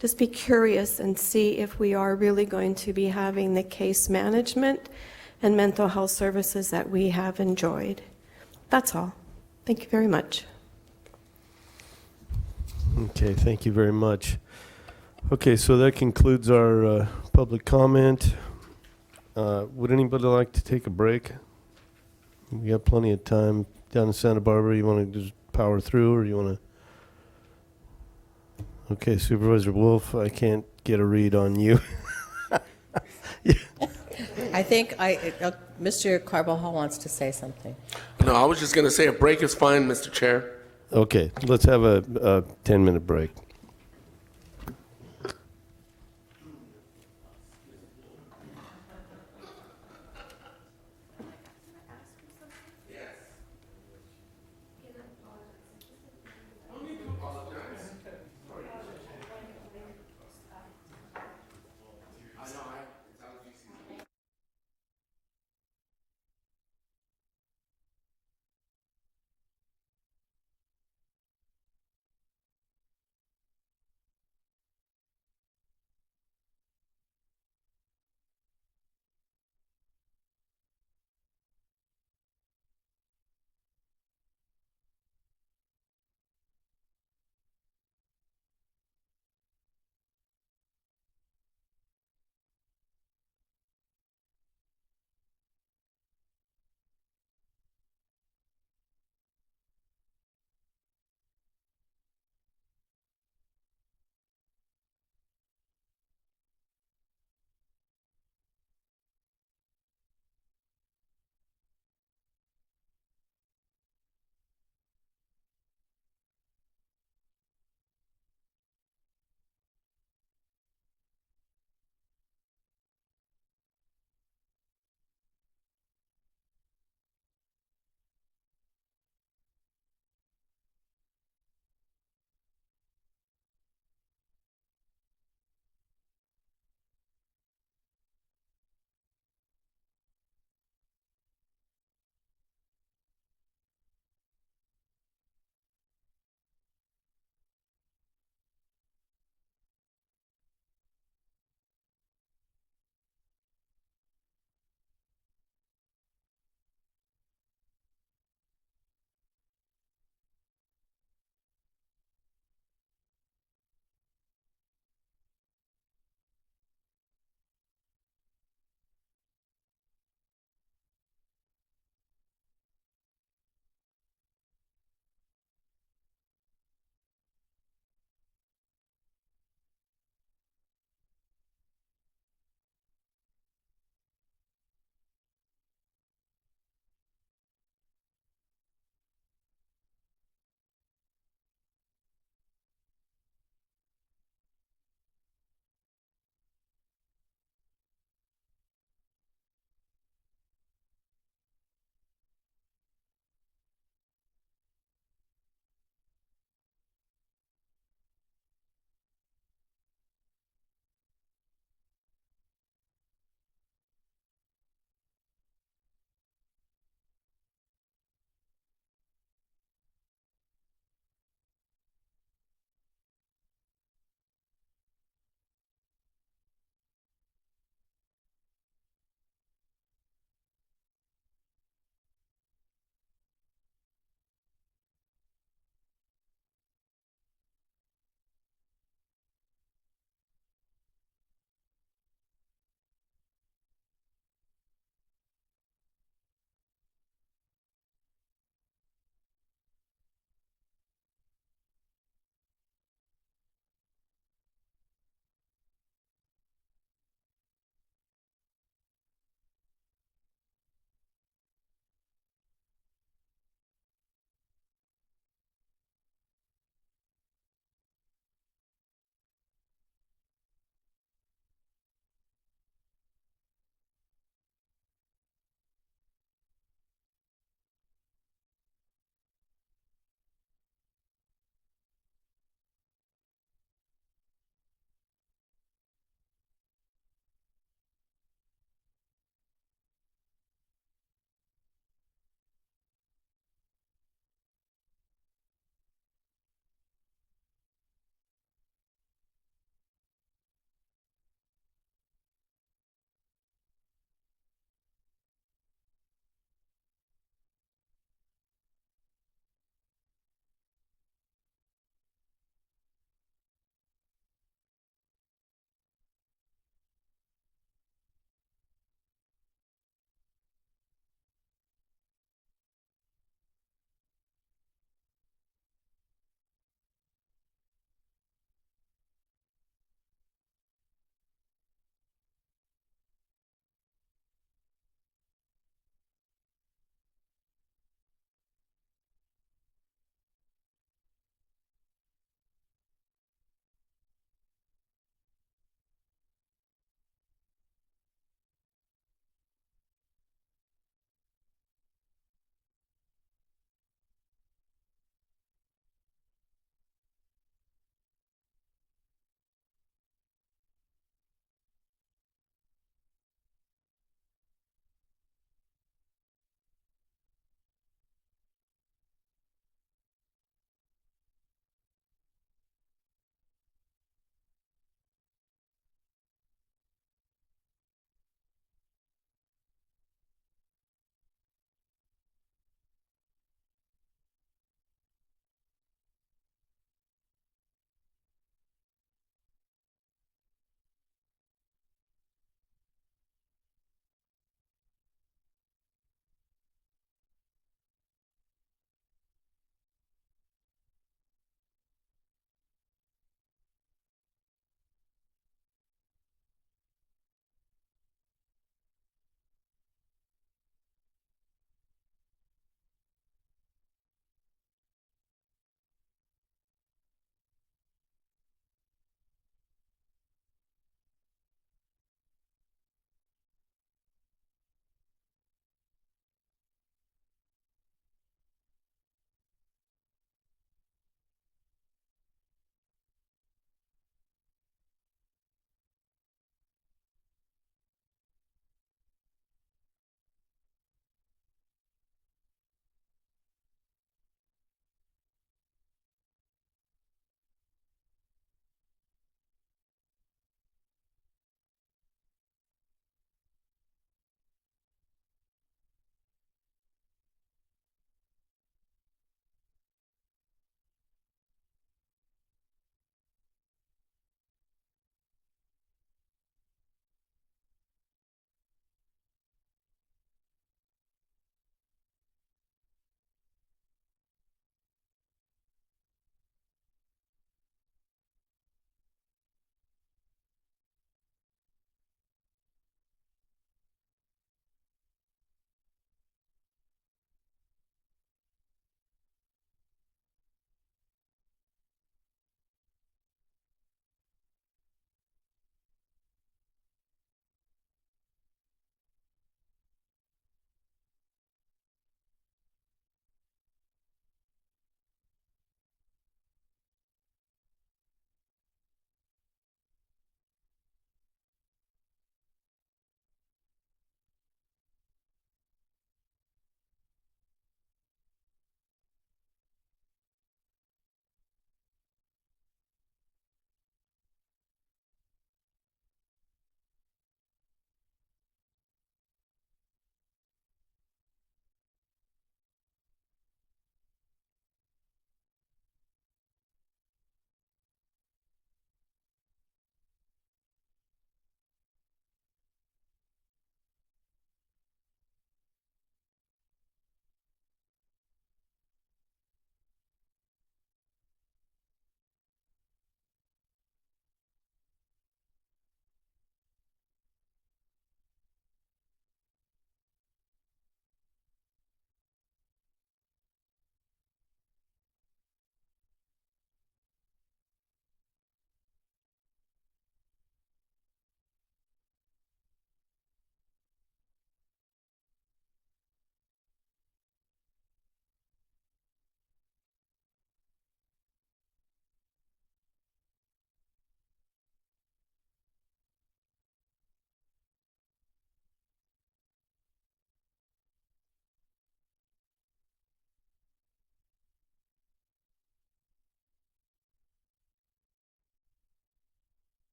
Just be curious and see if we are really going to be having the case management and mental health services that we have enjoyed. That's all. Thank you very much. Okay, thank you very much. Okay, so that concludes our public comment. Would anybody like to take a break? We got plenty of time down in Santa Barbara. You want to just power through, or you want to? Okay, Supervisor Wolf, I can't get a read on you. I think Mr. Carbajal wants to say something. No, I was just going to say a break is fine, Mr. Chair. Okay, let's have a 10-minute break.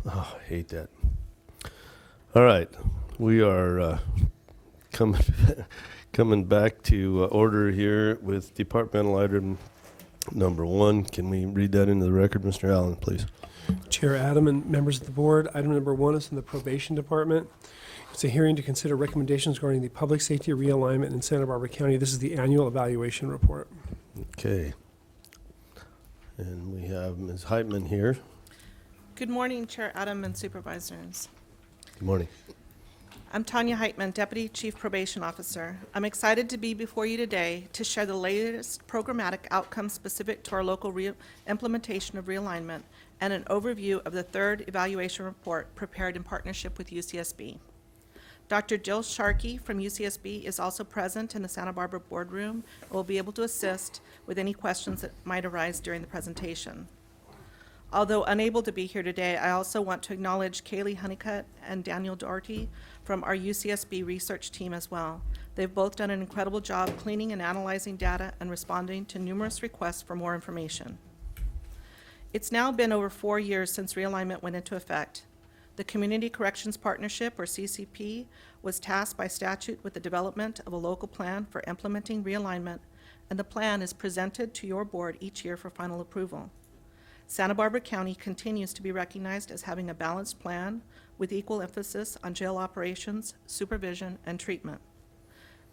Oh, I hate that. All right, we are coming coming back to order here with departmental item number 1. Can we read that into the record, Mr. Allen, please? Chair Adam and members of the board, item number 1 is from the probation department. It's a hearing to consider recommendations regarding the public safety realignment in Santa Barbara County. This is the annual evaluation report. Okay. And we have Ms. Heitman here. Good morning, Chair Adam and Supervisors. Good morning. I'm Tanya Heitman, Deputy Chief Probation Officer. I'm excited to be before you today to share the latest programmatic outcomes specific to our local implementation of realignment and an overview of the third evaluation report prepared in partnership with UCSB. Dr. Jill Sharkey from UCSB is also present in the Santa Barbara boardroom and will be able to assist with any questions that might arise during the presentation. Although unable to be here today, I also want to acknowledge Kaylee Honeycutt and Daniel Doherty from our UCSB research team as well. They've both done an incredible job cleaning and analyzing data and responding to numerous requests for more information. It's now been over 4 years since realignment went into effect. The Community Corrections Partnership, or CCP, was tasked by statute with the development of a local plan for implementing realignment, and the plan is presented to your board each year for final approval. Santa Barbara County continues to be recognized as having a balanced plan with equal emphasis on jail operations, supervision, and treatment.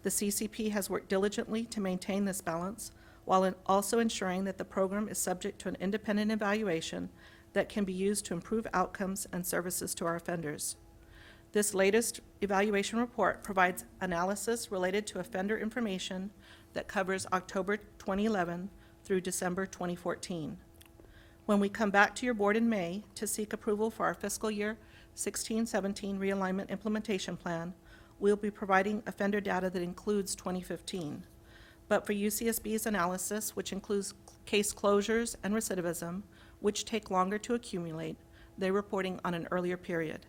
The CCP has worked diligently to maintain this balance while also ensuring that the program is subject to an independent evaluation that can be used to improve outcomes and services to our offenders. This latest evaluation report provides analysis related to offender information that covers October 2011 through December 2014. When we come back to your board in May to seek approval for our fiscal year 16-17 realignment implementation plan, we'll be providing offender data that includes 2015. But for UCSB's analysis, which includes case closures and recidivism, which take longer to accumulate, they're reporting on an earlier period.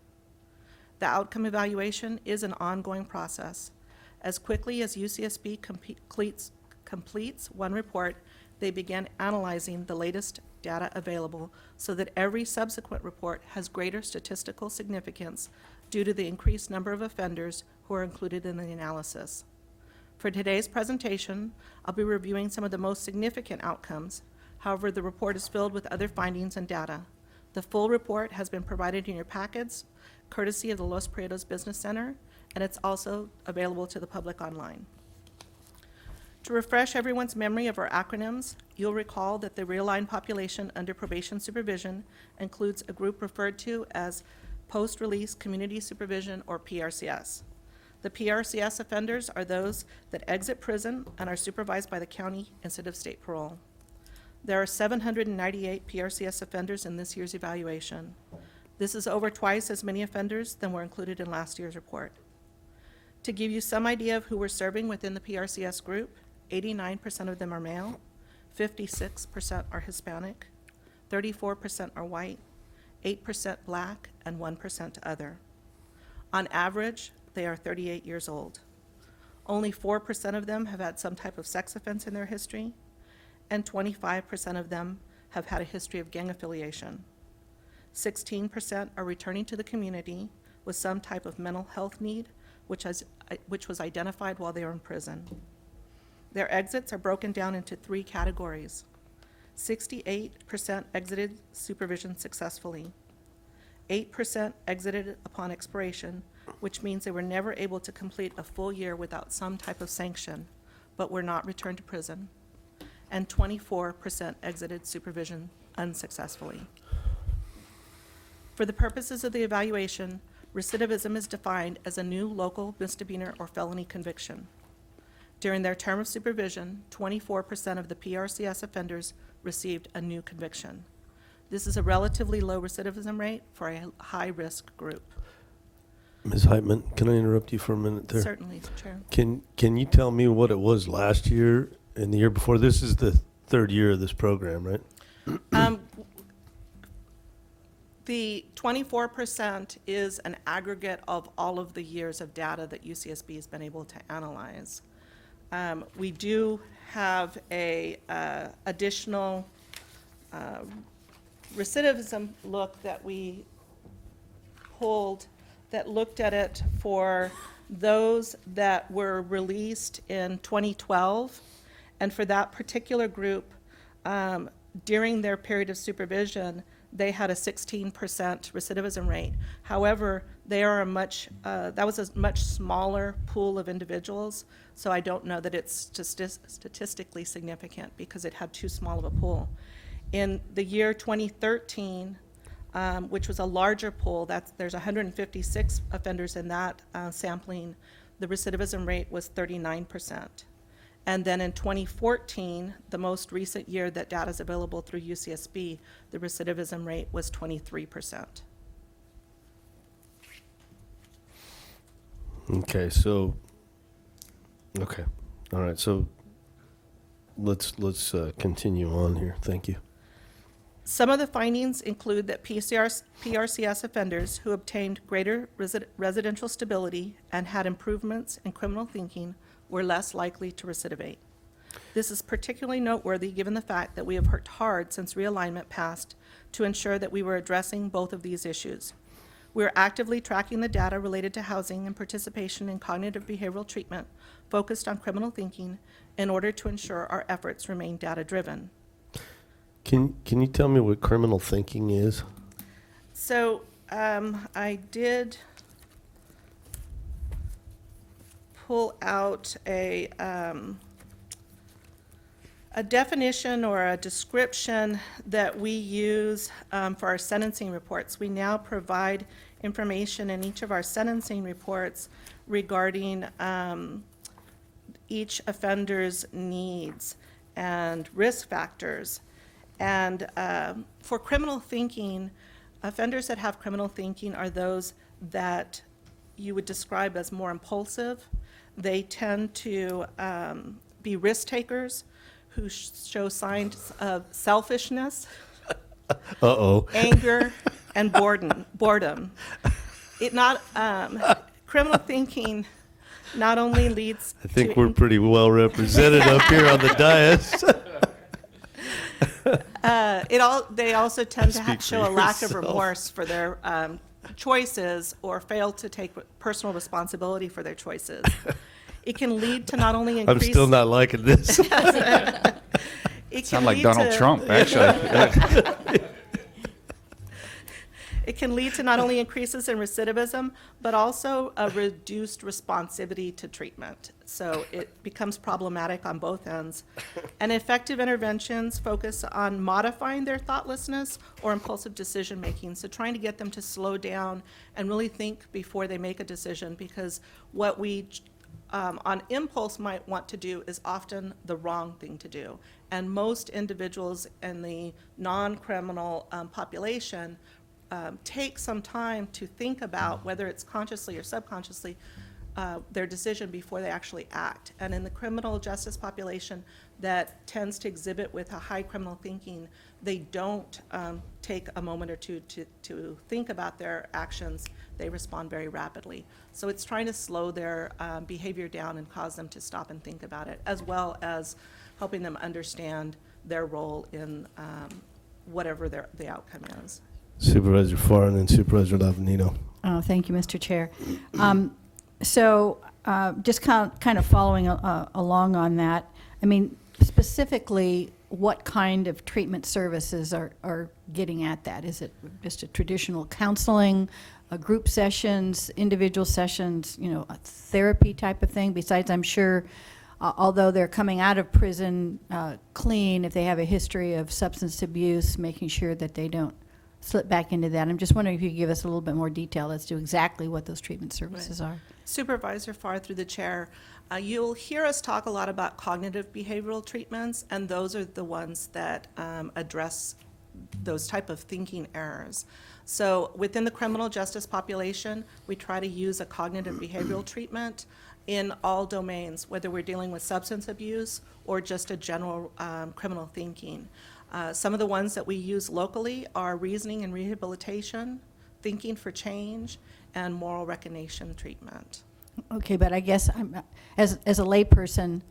The outcome evaluation is an ongoing process. As quickly as UCSB completes one report, they begin analyzing the latest data available so that every subsequent report has greater statistical significance due to the increased number of offenders who are included in the analysis. For today's presentation, I'll be reviewing some of the most significant outcomes. However, the report is filled with other findings and data. The full report has been provided in your packets, courtesy of the Los Prietos Business Center, and it's also available to the public online. To refresh everyone's memory of our acronyms, you'll recall that the realigned population under probation supervision includes a group referred to as Post-Release Community Supervision, or PRCS. The PRCS offenders are those that exit prison and are supervised by the county instead of state parole. There are 798 PRCS offenders in this year's evaluation. This is over twice as many offenders than were included in last year's report. To give you some idea of who we're serving within the PRCS group, 89% of them are male, 56% are Hispanic, 34% are white, 8% black, and 1% other. On average, they are 38 years old. Only 4% of them have had some type of sex offense in their history, and 25% of them have had a history of gang affiliation. 16% are returning to the community with some type of mental health need, which was identified while they were in prison. Their exits are broken down into 3 categories. 68% exited supervision successfully. 8% exited upon expiration, which means they were never able to complete a full year without some type of sanction, but were not returned to prison. And 24% exited supervision unsuccessfully. For the purposes of the evaluation, recidivism is defined as a new local misdemeanor or felony conviction. During their term of supervision, 24% of the PRCS offenders received a new conviction. This is a relatively low recidivism rate for a high-risk group. Ms. Heitman, can I interrupt you for a minute there? Certainly, Chair. Can you tell me what it was last year and the year before? This is the 3rd year of this program, right? The 24% is an aggregate of all of the years of data that UCSB has been able to analyze. We do have a additional recidivism look that we pulled that looked at it for those that were released in 2012. And for that particular group, during their period of supervision, they had a 16% recidivism rate. However, they are that was a much smaller pool of individuals, so I don't know that it's just statistically significant because it had too small of a pool. In the year 2013, which was a larger pool, there's 156 offenders in that sampling, the recidivism rate was 39%. And then in 2014, the most recent year that data is available through UCSB, the recidivism rate was 23%. Okay, all right, so let's continue on here. Thank you. Some of the findings include that PRCS offenders who obtained greater residential stability and had improvements in criminal thinking were less likely to recidivate. This is particularly noteworthy given the fact that we have worked hard since realignment passed to ensure that we were addressing both of these issues. We are actively tracking the data related to housing and participation in cognitive behavioral treatment focused on criminal thinking in order to ensure our efforts remain data-driven. Can you tell me what criminal thinking is? So I did pull out a definition or a description that we use for our sentencing reports. We now provide information in each of our sentencing reports regarding each offender's needs and risk factors. And for criminal thinking, offenders that have criminal thinking are those that you would describe as more impulsive. They tend to be risk takers who show signs of selfishness, anger, and boredom. Criminal thinking not only leads I think we're pretty well represented up here on the dais. They also tend to Speak for show a lack of yourself. remorse for their choices or fail to take personal responsibility for their choices. It can lead to not only increase... I'm still not liking this. It Sound like Donald Trump, actually. It can lead to not only increases in recidivism, but also a reduced responsivity to treatment. So it becomes problematic on both ends. And effective interventions focus on modifying their thoughtlessness or impulsive decision-making, so trying to get them to slow down and really think before they make a decision, because what we on impulse might want to do is often the wrong thing to do. And most individuals in the non-criminal population take some time to think about, whether it's consciously or subconsciously, their decision before they actually act. And in the criminal justice population that tends to exhibit with a high criminal thinking, they don't take a moment or two to think about their actions. They respond very rapidly. So it's trying to slow their behavior down and cause them to stop and think about it, as well as helping them understand their role in whatever the outcome is. Supervisor Farr and then Supervisor Lavanino. Thank you, Mr. Chair. Just kind of following along on that, I mean, specifically, what kind of treatment services are getting at that? Is it just a traditional counseling, group sessions, individual sessions, a therapy type of thing? Besides, I'm sure, although they're coming out of prison clean, if they have a history of substance abuse, making sure that they don't slip back into that. I'm just wondering if you could give us a little bit more detail as to exactly what those treatment services are. Supervisor Farr, through the chair, you'll hear us talk a lot about cognitive behavioral treatments, and those are the ones that address those type of thinking errors. So within the criminal justice population, we try to use a cognitive behavioral treatment in all domains, whether we're dealing with substance abuse or just a general criminal thinking. Some of the ones that we use locally are reasoning and rehabilitation, thinking for change, and moral recognition treatment. Okay, but I guess as a layperson,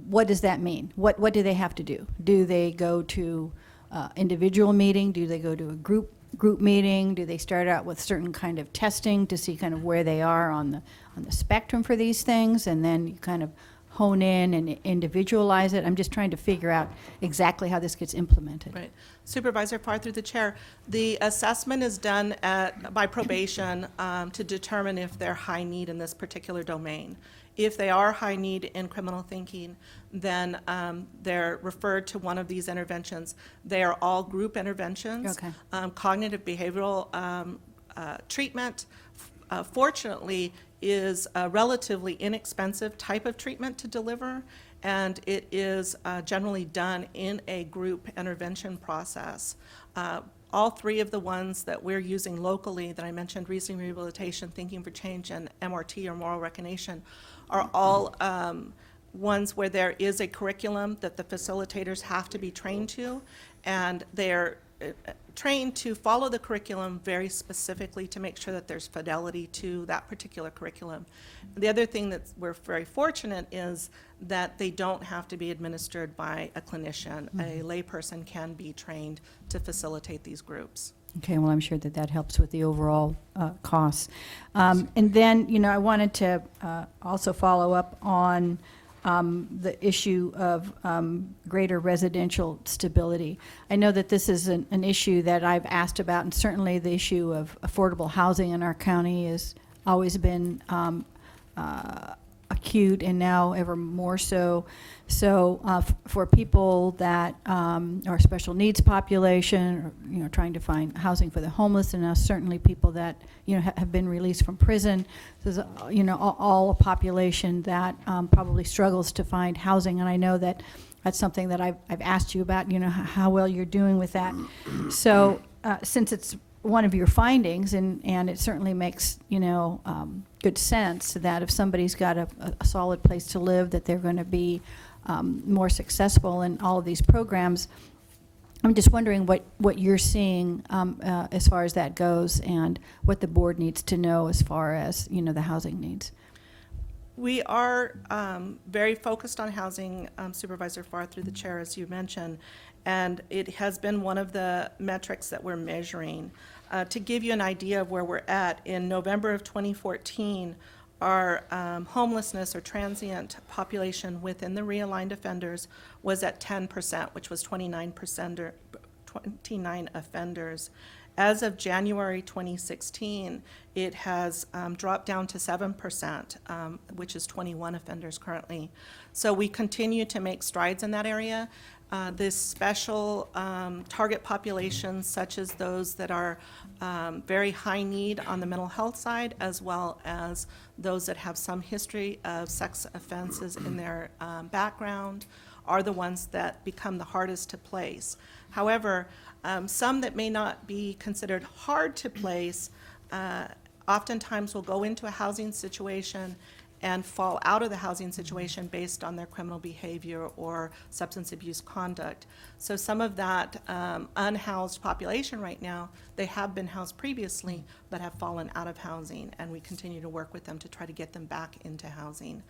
what does that mean? What do they have to do? Do they go to individual meeting? Do they go to a group group meeting? Do they start out with certain kind of testing to see kind of where they are on the spectrum for these things, and then you kind of hone in and individualize it? I'm just trying to figure out exactly how this gets implemented. Right. Supervisor Farr, through the chair, the assessment is done by probation to determine if they're high need in this particular domain. If they are high need in criminal thinking, then they're referred to one of these interventions. They are all group interventions. Okay. Cognitive behavioral treatment, fortunately, is a relatively inexpensive type of treatment to deliver, and it is generally done in a group intervention process. All three of the ones that we're using locally that I mentioned, reasoning rehabilitation, thinking for change, and MRT, or moral recognition, are all ones where there is a curriculum that the facilitators have to be trained to, and they're trained to follow the curriculum very specifically to make sure that there's fidelity to that particular curriculum. The other thing that we're very fortunate is that they don't have to be administered by a clinician. A layperson can be trained to facilitate these groups. Okay, well, I'm sure that that helps with the overall costs. And then, you know, I wanted to also follow up on the issue of greater residential stability. I know that this is an issue that I've asked about, and certainly the issue of affordable housing in our county has always been acute, and now ever more so. So for people that are special needs population, or, you know, trying to find housing for the homeless, and now certainly people that, you know, have been released from prison, there's, you know, all a population that probably struggles to find housing. And I know that that's something that I've asked you about, you know, how well you're doing with that. So since it's one of your findings, and it certainly makes, you know, good sense that if somebody's got a solid place to live, that they're going to be more successful in all of these programs. I'm just wondering what you're seeing as far as that goes, and what the board needs to know as far as, you know, the housing needs. We are very focused on housing, Supervisor Farr, through the chair, as you mentioned, and it has been one of the metrics that we're measuring. To give you an idea of where we're at, in November of 2014, our homelessness or transient population within the realigned offenders was at 10%, which was 29 offenders. As of January 2016, it has dropped down to 7%, which is 21 offenders currently. So we continue to make strides in that area. This special target populations, such as those that are very high need on the mental health side, as well as those that have some history of sex offenses in their background, are the ones that become the hardest to place. However, some that may not be considered hard to place oftentimes will go into a housing situation and fall out of the housing situation based on their criminal behavior or substance abuse conduct. So some of that unhoused population right now, they have been housed previously but have fallen out of housing, and we continue to work with them to try to get them back into housing.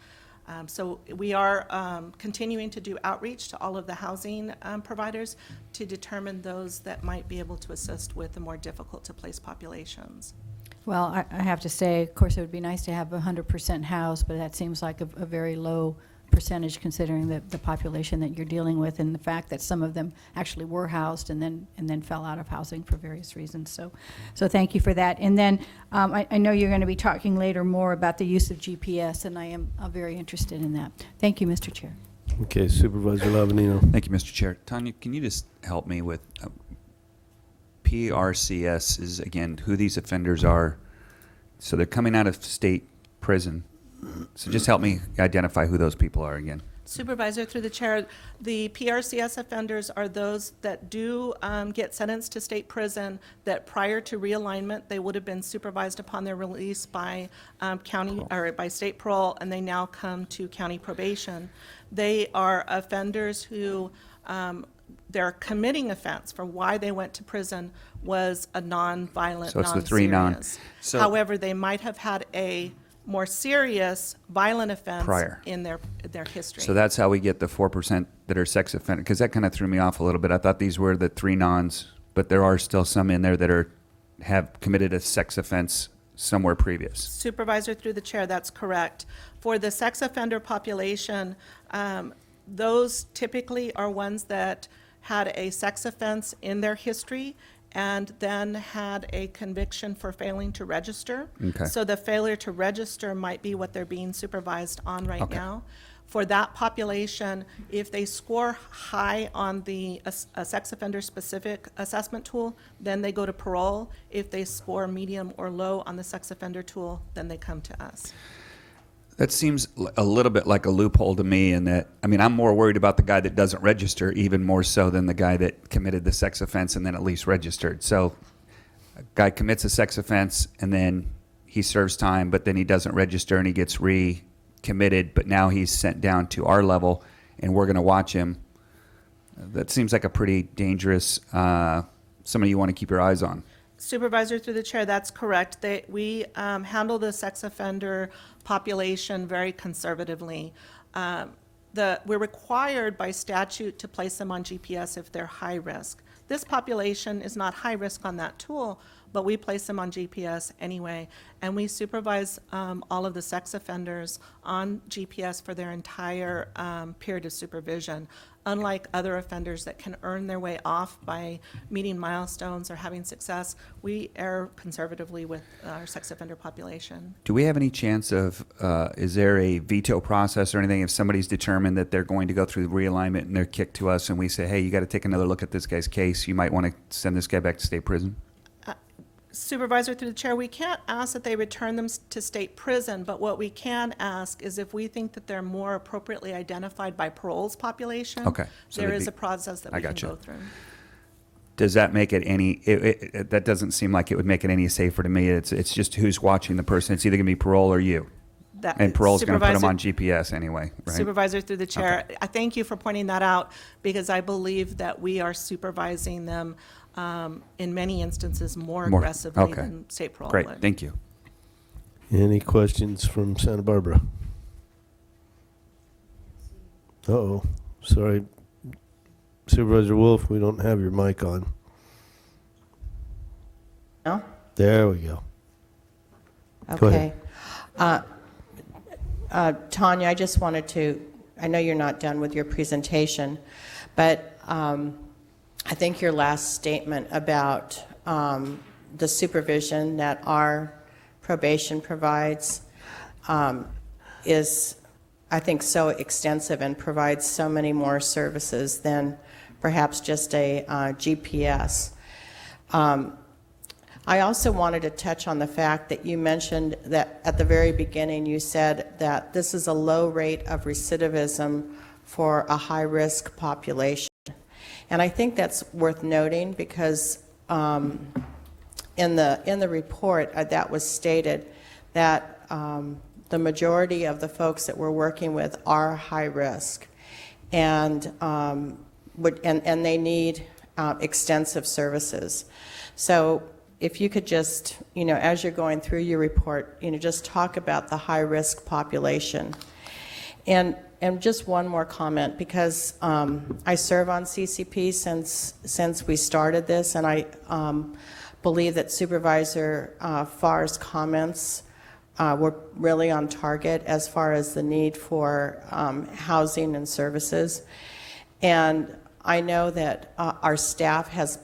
So we are continuing to do outreach to all of the housing providers to determine those that might be able to assist with the more difficult to place populations. Well, I have to say, of course, it would be nice to have 100% housed, but that seems like a very low percentage considering the population that you're dealing with, and the fact that some of them actually were housed and then fell out of housing for various reasons. So thank you for that. And then I know you're going to be talking later more about the use of GPS, and I am very interested in that. Thank you, Mr. Chair. Okay, Supervisor Lavanino. Thank you, Mr. Chair. Tanya, can you just help me with PRCS is, again, who these offenders are? So they're coming out of state prison. So just help me identify who those people are again. Supervisor, through the chair, the PRCS offenders are those that do get sentenced to state prison that prior to realignment, they would have been supervised upon their release by county or by state parole, and they now come to county probation. They are offenders who their committing offense for why they went to prison was a non-violent, So it's the three non-serious. So However, they might have had a more serious violent offense Prior. in their history. So that's how we get the 4% that are sex offenders, because that kind of threw me off a little bit. I thought these were the three nons but there are still some in there that have committed a sex offense somewhere previous. Supervisor, through the chair, that's correct. For the sex offender population, those typically are ones that had a sex offense in their history and then had a conviction for failing to register. Okay. So the failure to register might be what they're being supervised on right now. For that population, if they score high on the sex offender specific assessment tool, then they go to parole. If they score medium or low on the sex offender tool, then they come to us. That seems a little bit like a loophole to me in that, I mean, I'm more worried about the guy that doesn't register even more so than the guy that committed the sex offense and then at least registered. So a guy commits a sex offense and then he serves time, but then he doesn't register and he gets recommitted, but now he's sent down to our level and we're going to watch him. That seems like a pretty dangerous, somebody you want to keep your eyes on. Supervisor, through the chair, that's correct. We handle the sex offender population very conservatively. We're required by statute to place them on GPS if they're high risk. This population is not high risk on that tool, but we place them on GPS anyway. And we supervise all of the sex offenders on GPS for their entire period of supervision. Unlike other offenders that can earn their way off by meeting milestones or having success, we err conservatively with our sex offender population. Do we have any chance of, is there a veto process or anything if somebody's determined that they're going to go through the realignment and they're kicked to us and we say, hey, you got to take another look at this guy's case, you might want to send this guy back to state prison? Supervisor, through the chair, we can't ask that they return them to state prison, but what we can ask is if we think that they're more appropriately identified by parole's population, Okay. So there they'd is be- a process that I we can gotcha. go through. Does that make it any, that doesn't seem like it would make it any safer to me. It's just who's watching the person. It's either going to be parole or you. And parole's going to put them on GPS anyway, right? Supervisor, through the chair, I thank you for pointing that out because I believe that we are supervising them in many instances more aggressively okay. than state parole Great, would. thank you. Any questions from Santa Barbara? Uh-oh, sorry. Supervisor Wolf, we don't have your mic on. No? There we go. Go Okay. ahead. Tanya, I just wanted to, I know you're not done with your presentation, but I think your last statement about the supervision that our probation provides is, I think, so extensive and provides so many more services than perhaps just a GPS. I also wanted to touch on the fact that you mentioned that at the very beginning you said that this is a low rate of recidivism for a high-risk population. And I think that's worth noting because in the report that was stated that the majority of the folks that we're working with are high risk and they need extensive services. So if you could just, as you're going through your report, just talk about the high-risk population. And just one more comment, because I serve on CCP since we started this, and I believe that Supervisor Farr's comments were really on target as far as the need for housing and services. And I know that our staff has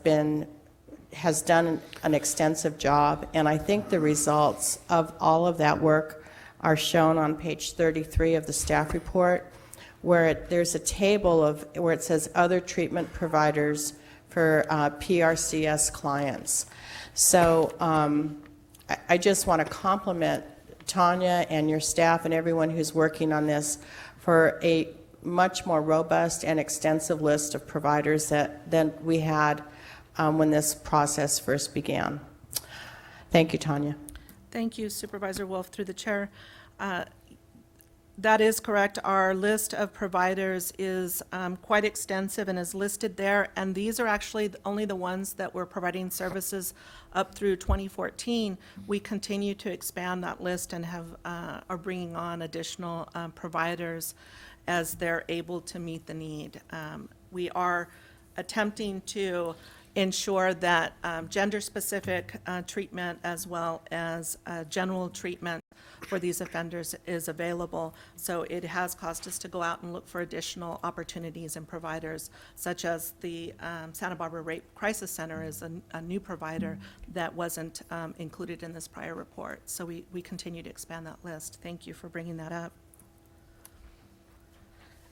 done an extensive job, and I think the results of all of that work are shown on page 33 of the staff report, where there's a table where it says other treatment providers for PRCS clients. So I just want to compliment Tanya and your staff and everyone who's working on this for a much more robust and extensive list of providers than we had when this process first began. Thank you, Tanya. Thank you, Supervisor Wolf, through the chair. That is correct. Our list of providers is quite extensive and is listed there, and these are actually only the ones that were providing services up through 2014. We continue to expand that list and are bringing on additional providers as they're able to meet the need. We are attempting to ensure that gender-specific treatment as well as general treatment for these offenders is available. So it has caused us to go out and look for additional opportunities and providers, such as the Santa Barbara Rape Crisis Center is a new provider that wasn't included in this prior report. So we continue to expand that list. Thank you for bringing that up.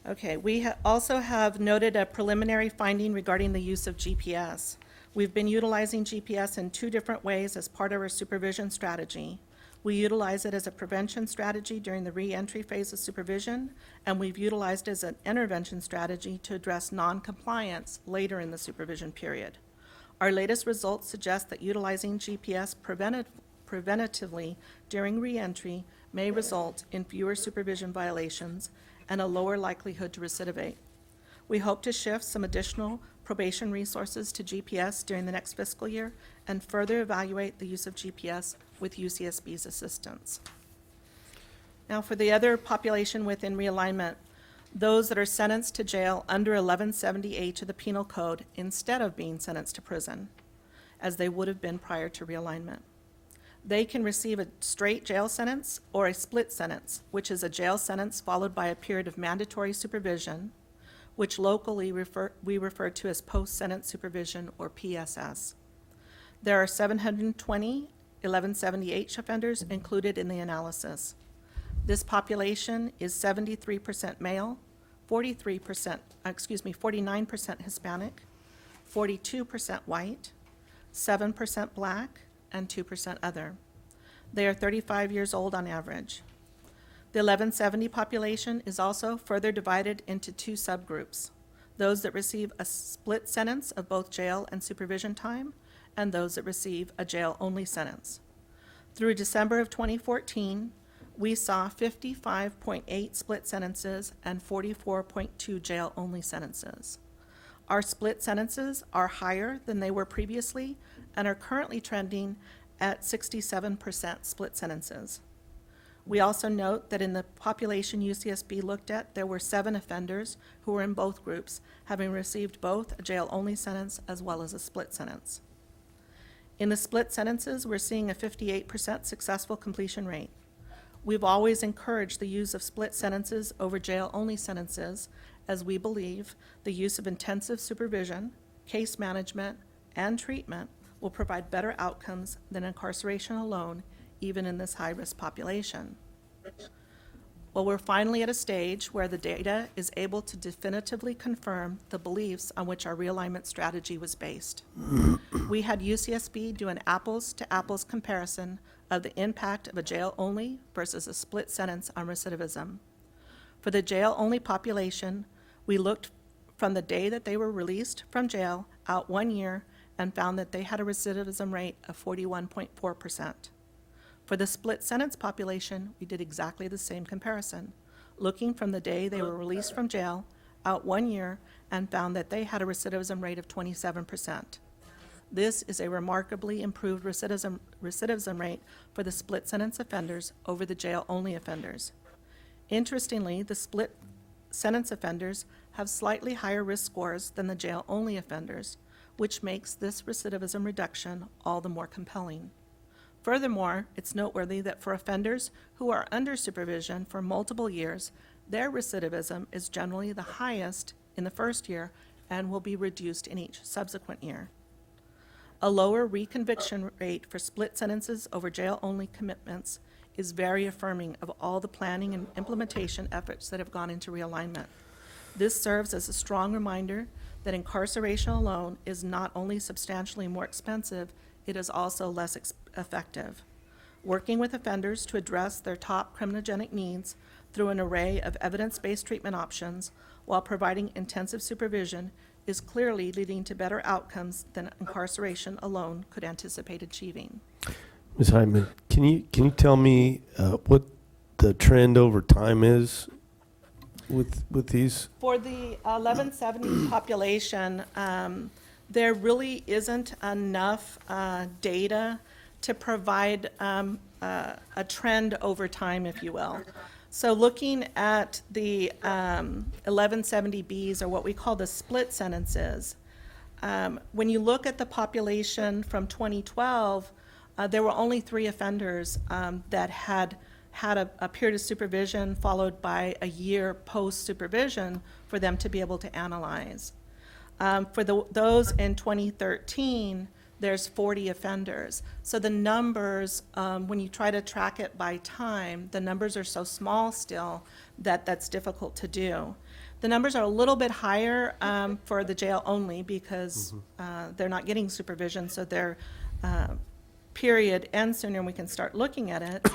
Okay, we also have noted a preliminary finding regarding the use of GPS. We've been utilizing GPS in 2 different ways as part of our supervision strategy. We utilize it as a prevention strategy during the re-entry phase of supervision, and we've utilized it as an intervention strategy to address non-compliance later in the supervision period. Our latest results suggest that utilizing GPS preventatively during re-entry may result in fewer supervision violations and a lower likelihood to recidivate. We hope to shift some additional probation resources to GPS during the next fiscal year and further evaluate the use of GPS with UCSB's assistance. Now, for the other population within realignment, those that are sentenced to jail under 1170H of the Penal Code instead of being sentenced to prison, as they would have been prior to realignment. They can receive a straight jail sentence or a split sentence, which is a jail sentence followed by a period of mandatory supervision, which locally we refer to as post-sentence supervision, or PSS. There are 720 1170H offenders included in the analysis. This population is 73% male, 49% Hispanic, 42% white, 7% black, and 2% other. They are 35 years old on average. The 1170 population is also further divided into 2 subgroups: those that receive a split sentence of both jail and supervision time, and those that receive a jail-only sentence. Through December of 2014, we saw 55.8 split sentences and 44.2 jail-only sentences. Our split sentences are higher than they were previously and are currently trending at 67% split sentences. We also note that in the population UCSB looked at, there were 7 offenders who were in both groups, having received both a jail-only sentence as well as a split sentence. In the split sentences, we're seeing a 58% successful completion rate. We've always encouraged the use of split sentences over jail-only sentences, as we believe the use of intensive supervision, case management, and treatment will provide better outcomes than incarceration alone, even in this high-risk population. Well, we're finally at a stage where the data is able to definitively confirm the beliefs on which our realignment strategy was based. We had UCSB do an apples-to-apples comparison of the impact of a jail-only versus a split sentence on recidivism. For the jail-only population, we looked from the day that they were released from jail out 1 year and found that they had a recidivism rate of 41.4%. For the split sentence population, we did exactly the same comparison, looking from the day they were released from jail out 1 year and found that they had a recidivism rate of 27%. This is a remarkably improved recidivism rate for the split sentence offenders over the jail-only offenders. Interestingly, the split sentence offenders have slightly higher risk scores than the jail-only offenders, which makes this recidivism reduction all the more compelling. Furthermore, it's noteworthy that for offenders who are under supervision for multiple years, their recidivism is generally the highest in the first year and will be reduced in each subsequent year. A lower reconviction rate for split sentences over jail-only commitments is very affirming of all the planning and implementation efforts that have gone into realignment. This serves as a strong reminder that incarceration alone is not only substantially more expensive, it is also less effective. Working with offenders to address their top criminogenic needs through an array of evidence-based treatment options while providing intensive supervision is clearly leading to better outcomes than incarceration alone could anticipate achieving. Ms. Hyman, can you tell me what the trend over time is with these? For the 1170 population, there really isn't enough data to provide a trend over time, if you will. So looking at the 1170Bs, or what we call the split sentences, When you look at the population from 2012, there were only 3 offenders that had a period of supervision followed by a year post-supervision for them to be able to analyze. For those in 2013, there's 40 offenders. So the numbers, when you try to track it by time, the numbers are so small still that that's difficult to do. The numbers are a little bit higher for the jail only because they're not getting supervision, so their period ends sooner and we can start looking at it.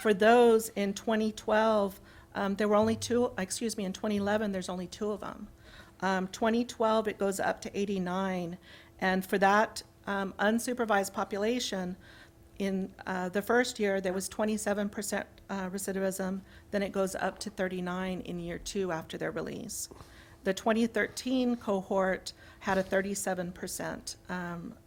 For those in 2012, there were only 2, in 2011, there's only 2 of them. 2012, it goes up to 89, and for that unsupervised population, in the first year, there was 27% recidivism, then it goes up to 39 in year 2 after their release. The 2013 cohort had a 37%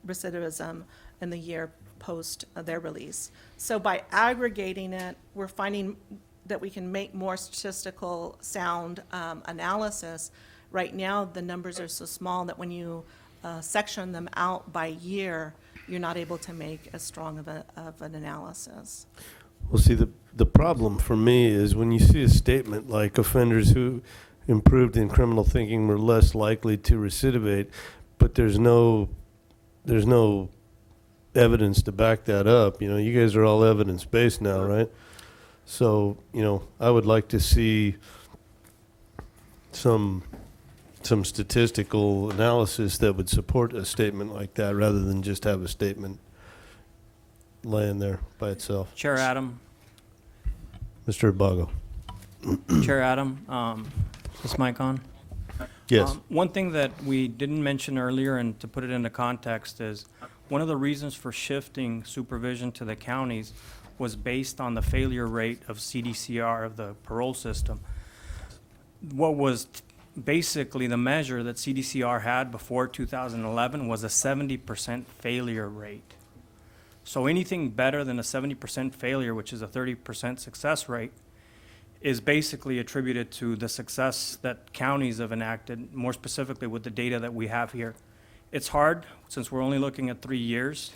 recidivism in the year post their release. So by aggregating it, we're finding that we can make more statistical sound analysis. Right now, the numbers are so small that when you section them out by year, you're not able to make as strong of an analysis. Well, see, the problem for me is when you see a statement like offenders who improved in criminal thinking were less likely to recidivate, but there's no evidence to back that up. You know, you guys are all evidence-based now, right? So, you know, I would like to see some statistical analysis that would support a statement like that rather than just have a statement laying there by itself. Chair Adam. Mr. Abago. Chair Adam, is this mic on? Yes. One thing that we didn't mention earlier, and to put it into context, is one of the reasons for shifting supervision to the counties was based on the failure rate of CDCR, of the parole system. What was basically the measure that CDCR had before 2011 was a 70% failure rate. So anything better than a 70% failure, which is a 30% success rate, is basically attributed to the success that counties have enacted, more specifically with the data that we have here. It's hard, since we're only looking at 3 years,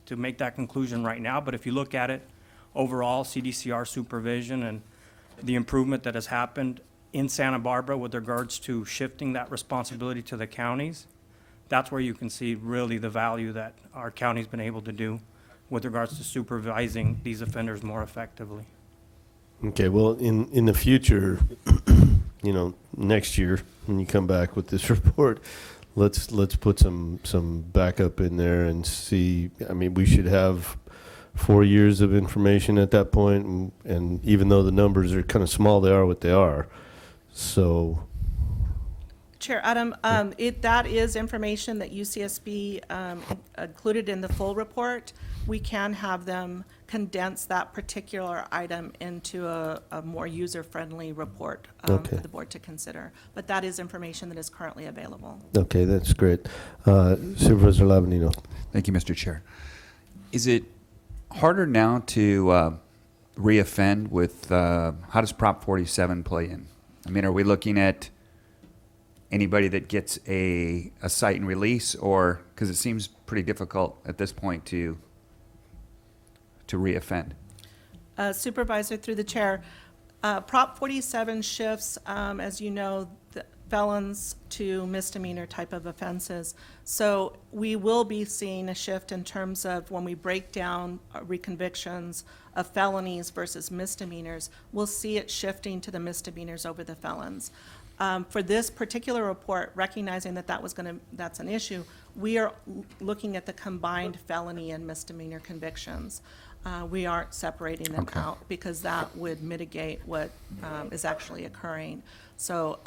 to make that conclusion right now, but if you look at it overall, CDCR supervision and the improvement that has happened in Santa Barbara with regards to shifting that responsibility to the counties, that's where you can see really the value that our county's been able to do with regards to supervising these offenders more effectively. Okay, well, in the future, you know, next year, when you come back with this report, let's put some backup in there and see. I mean, we should have 4 years of information at that point, and even though the numbers are kind of small, they are what they are. So, Chair Adam, that is information that UCSB included in the full report. We can have them condense that particular item into a more user-friendly report for the board to consider. But that is information that is currently available. okay, that's great. Supervisor Lavanino. Thank you, Mr. Chair. Is it harder now to reoffend with, how does Prop 47 play in? I mean, are we looking at anybody that gets a cite and release, or, because it seems pretty difficult at this point to reoffend? Supervisor, through the chair, Prop 47 shifts, as you know, the felons to misdemeanor type of offenses. So we will be seeing a shift in terms of when we break down reconvictions of felonies versus misdemeanors, we'll see it shifting to the misdemeanors over the felons. For this particular report, recognizing that that's an issue, we are looking at the combined felony and misdemeanor convictions. We aren't separating them out because that would mitigate what is actually occurring. So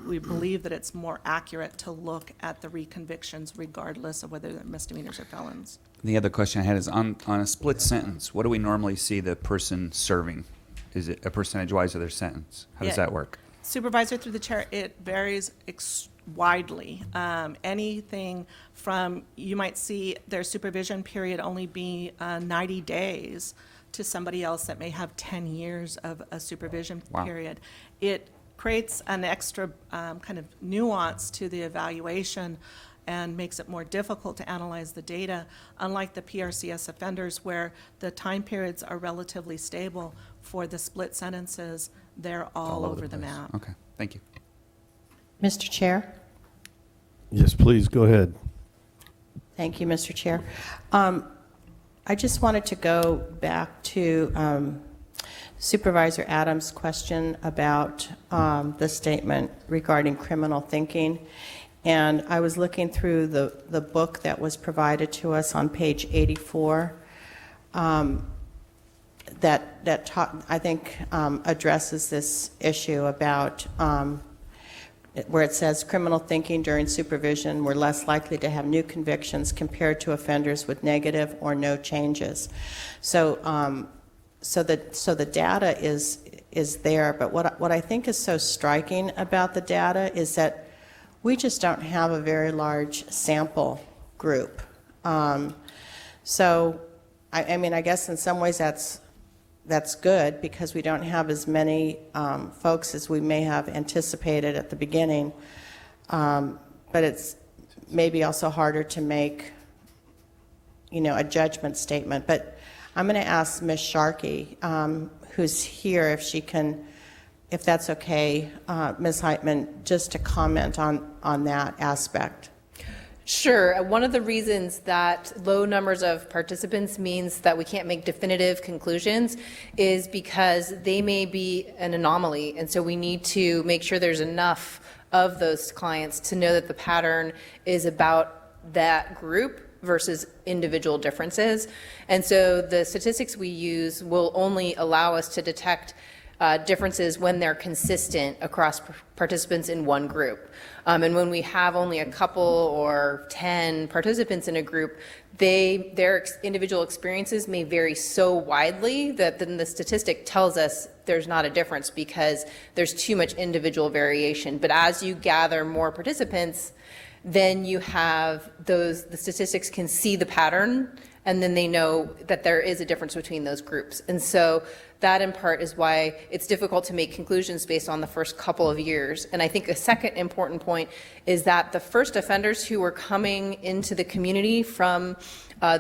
we believe that it's more accurate to look at the reconvictions regardless of whether they're misdemeanors or felons. The other question I had is on a split sentence, what do we normally see the person serving? Is it a percentage-wise of their sentence? How does that work? Supervisor, through the chair, it varies widely. Anything from, you might see their supervision period only be 90 days to somebody else that may have 10 years of a supervision period. It creates an extra kind of nuance to the evaluation. and makes it more difficult to analyze the data, unlike the PRCS offenders where the time periods are relatively stable. For the split sentences, they're all over the map. Okay, thank you. Mr. Chair? Yes, please, go ahead. Thank you, Mr. Chair. I just wanted to go back to Supervisor Adams' question about the statement regarding criminal thinking. And I was looking through the book that was provided to us on page 84 that I think addresses this issue about where it says criminal thinking during supervision were less likely to have new convictions compared to offenders with negative or no changes. So the data is there, but what I think is so striking about the data is that we just don't have a very large sample group. So I mean, I guess in some ways that's good because we don't have as many folks as we may have anticipated at the beginning. But it's maybe also harder to make, a judgment statement. But I'm going to ask Ms. Sharkey, who's here, if that's okay, Ms. Heitman, just to comment on that aspect. Sure. One of the reasons that low numbers of participants means that we can't make definitive conclusions is because they may be an anomaly. And so we need to make sure there's enough of those clients to know that the pattern is about that group versus individual differences. And so the statistics we use will only allow us to detect differences when they're consistent across participants in one group. And when we have only a couple or 10 participants in a group, their individual experiences may vary so widely that then the statistic tells us there's not a difference because there's too much individual variation. But as you gather more participants, then you have the statistics can see the pattern, and then they know that there is a difference between those groups. And so that in part is why it's difficult to make conclusions based on the first couple of years. And I think a second important point is that the first offenders who were coming into the community from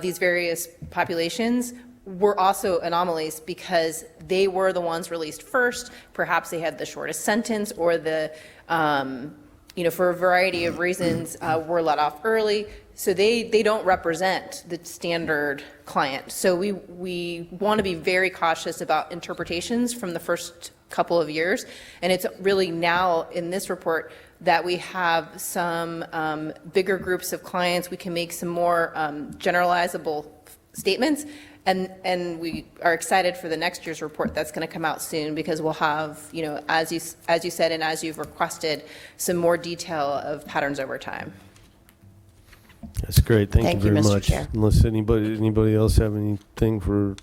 these various populations were also anomalies because they were the ones released first. Perhaps they had the shortest sentence or for a variety of reasons, were let off early. So they don't represent the standard client. So we want to be very cautious about interpretations from the first couple of years. And it's really now in this report that we have some bigger groups of clients. We can make some more generalizable statements. And we are excited for the next year's report that's going to come out soon because we'll have, as you said and as you've requested, some more detail of patterns over time. That's great. Thank you very Mr. much. Chair. Unless anybody else have anything for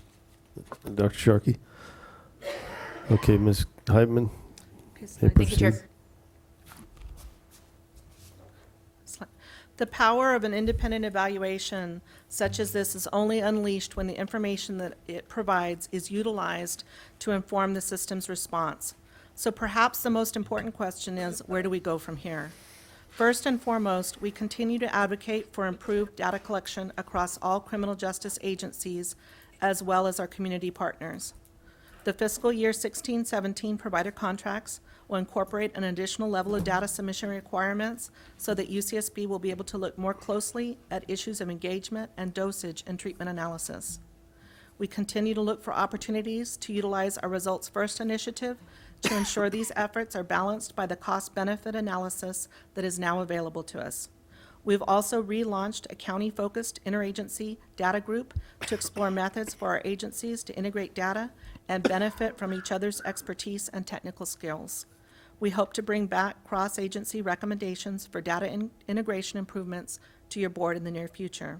Dr. Sharkey? Okay, Ms. Heitman. Thank you, Chair. The power of an independent evaluation such as this is only unleashed when the information that it provides is utilized to inform the system's response. So perhaps the most important question is, where do we go from here? First and foremost, we continue to advocate for improved data collection across all criminal justice agencies as well as our community partners. The fiscal year 16-17 provider contracts will incorporate an additional level of data submission requirements so that UCSB will be able to look more closely at issues of engagement and dosage in treatment analysis. We continue to look for opportunities to utilize our Results First initiative to ensure these efforts are balanced by the cost-benefit analysis that is now available to us. We've also relaunched a county-focused interagency data group to explore methods for our agencies to integrate data and benefit from each other's expertise and technical skills. We hope to bring back cross-agency recommendations for data integration improvements to your board in the near future.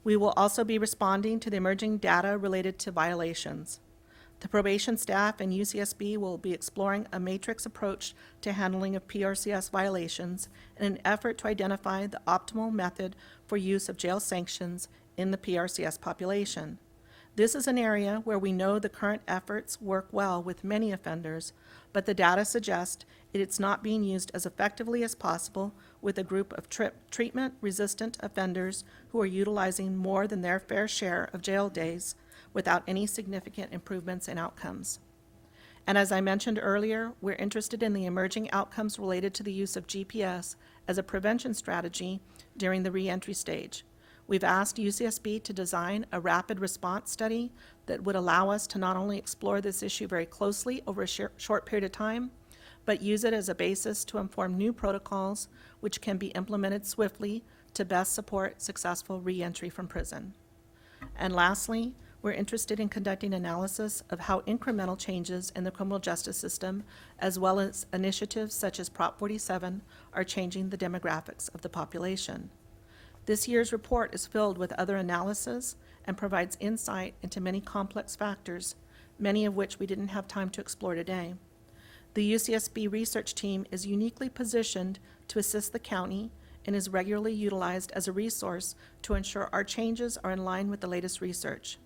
We will also be responding to the emerging data related to violations. The probation staff and UCSB will be exploring a matrix approach to handling of PRCS violations in an effort to identify the optimal method for use of jail sanctions in the PRCS population. This is an area where we know the current efforts work well with many offenders, but the data suggest it's not being used as effectively as possible with a group of treatment-resistant offenders who are utilizing more than their fair share of jail days without any significant improvements in outcomes. And as I mentioned earlier, we're interested in the emerging outcomes related to the use of GPS as a prevention strategy during the reentry stage. We've asked UCSB to design a rapid response study that would allow us to not only explore this issue very closely over a short period of time, but use it as a basis to inform new protocols which can be implemented swiftly to best support successful reentry from prison. And lastly, we're interested in conducting analysis of how incremental changes in the criminal justice system, as well as initiatives such as Prop 47, are changing the demographics of the population. This year's report is filled with other analysis and provides insight into many complex factors, many of which we didn't have time to explore today. The UCSB research team is uniquely positioned to assist the county and is regularly utilized as a resource to ensure our changes are in line with the latest research.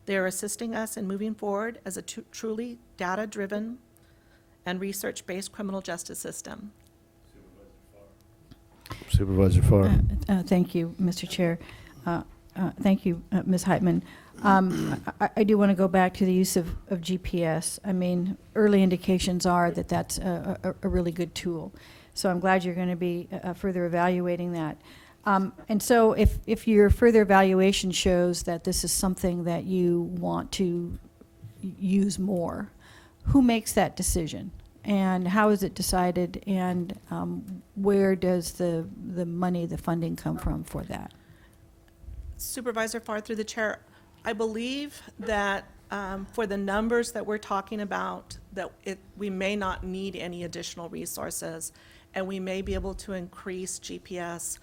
They are assisting us in moving forward as a truly data-driven and research-based criminal justice system. Supervisor Farr. Thank you, Mr. Chair. Thank you, Ms. Heitman. I do want to go back to the use of GPS. I mean, early indications are that that's a really good tool. So I'm glad you're going to be further evaluating that. And so if your further evaluation shows that this is something that you want to use more, who makes that decision? And how is it decided? And where does the money, the funding come from for that? Supervisor Farr, through the chair, I believe that for the numbers that we're talking about, that we may not need any additional resources, and we may be able to increase GPS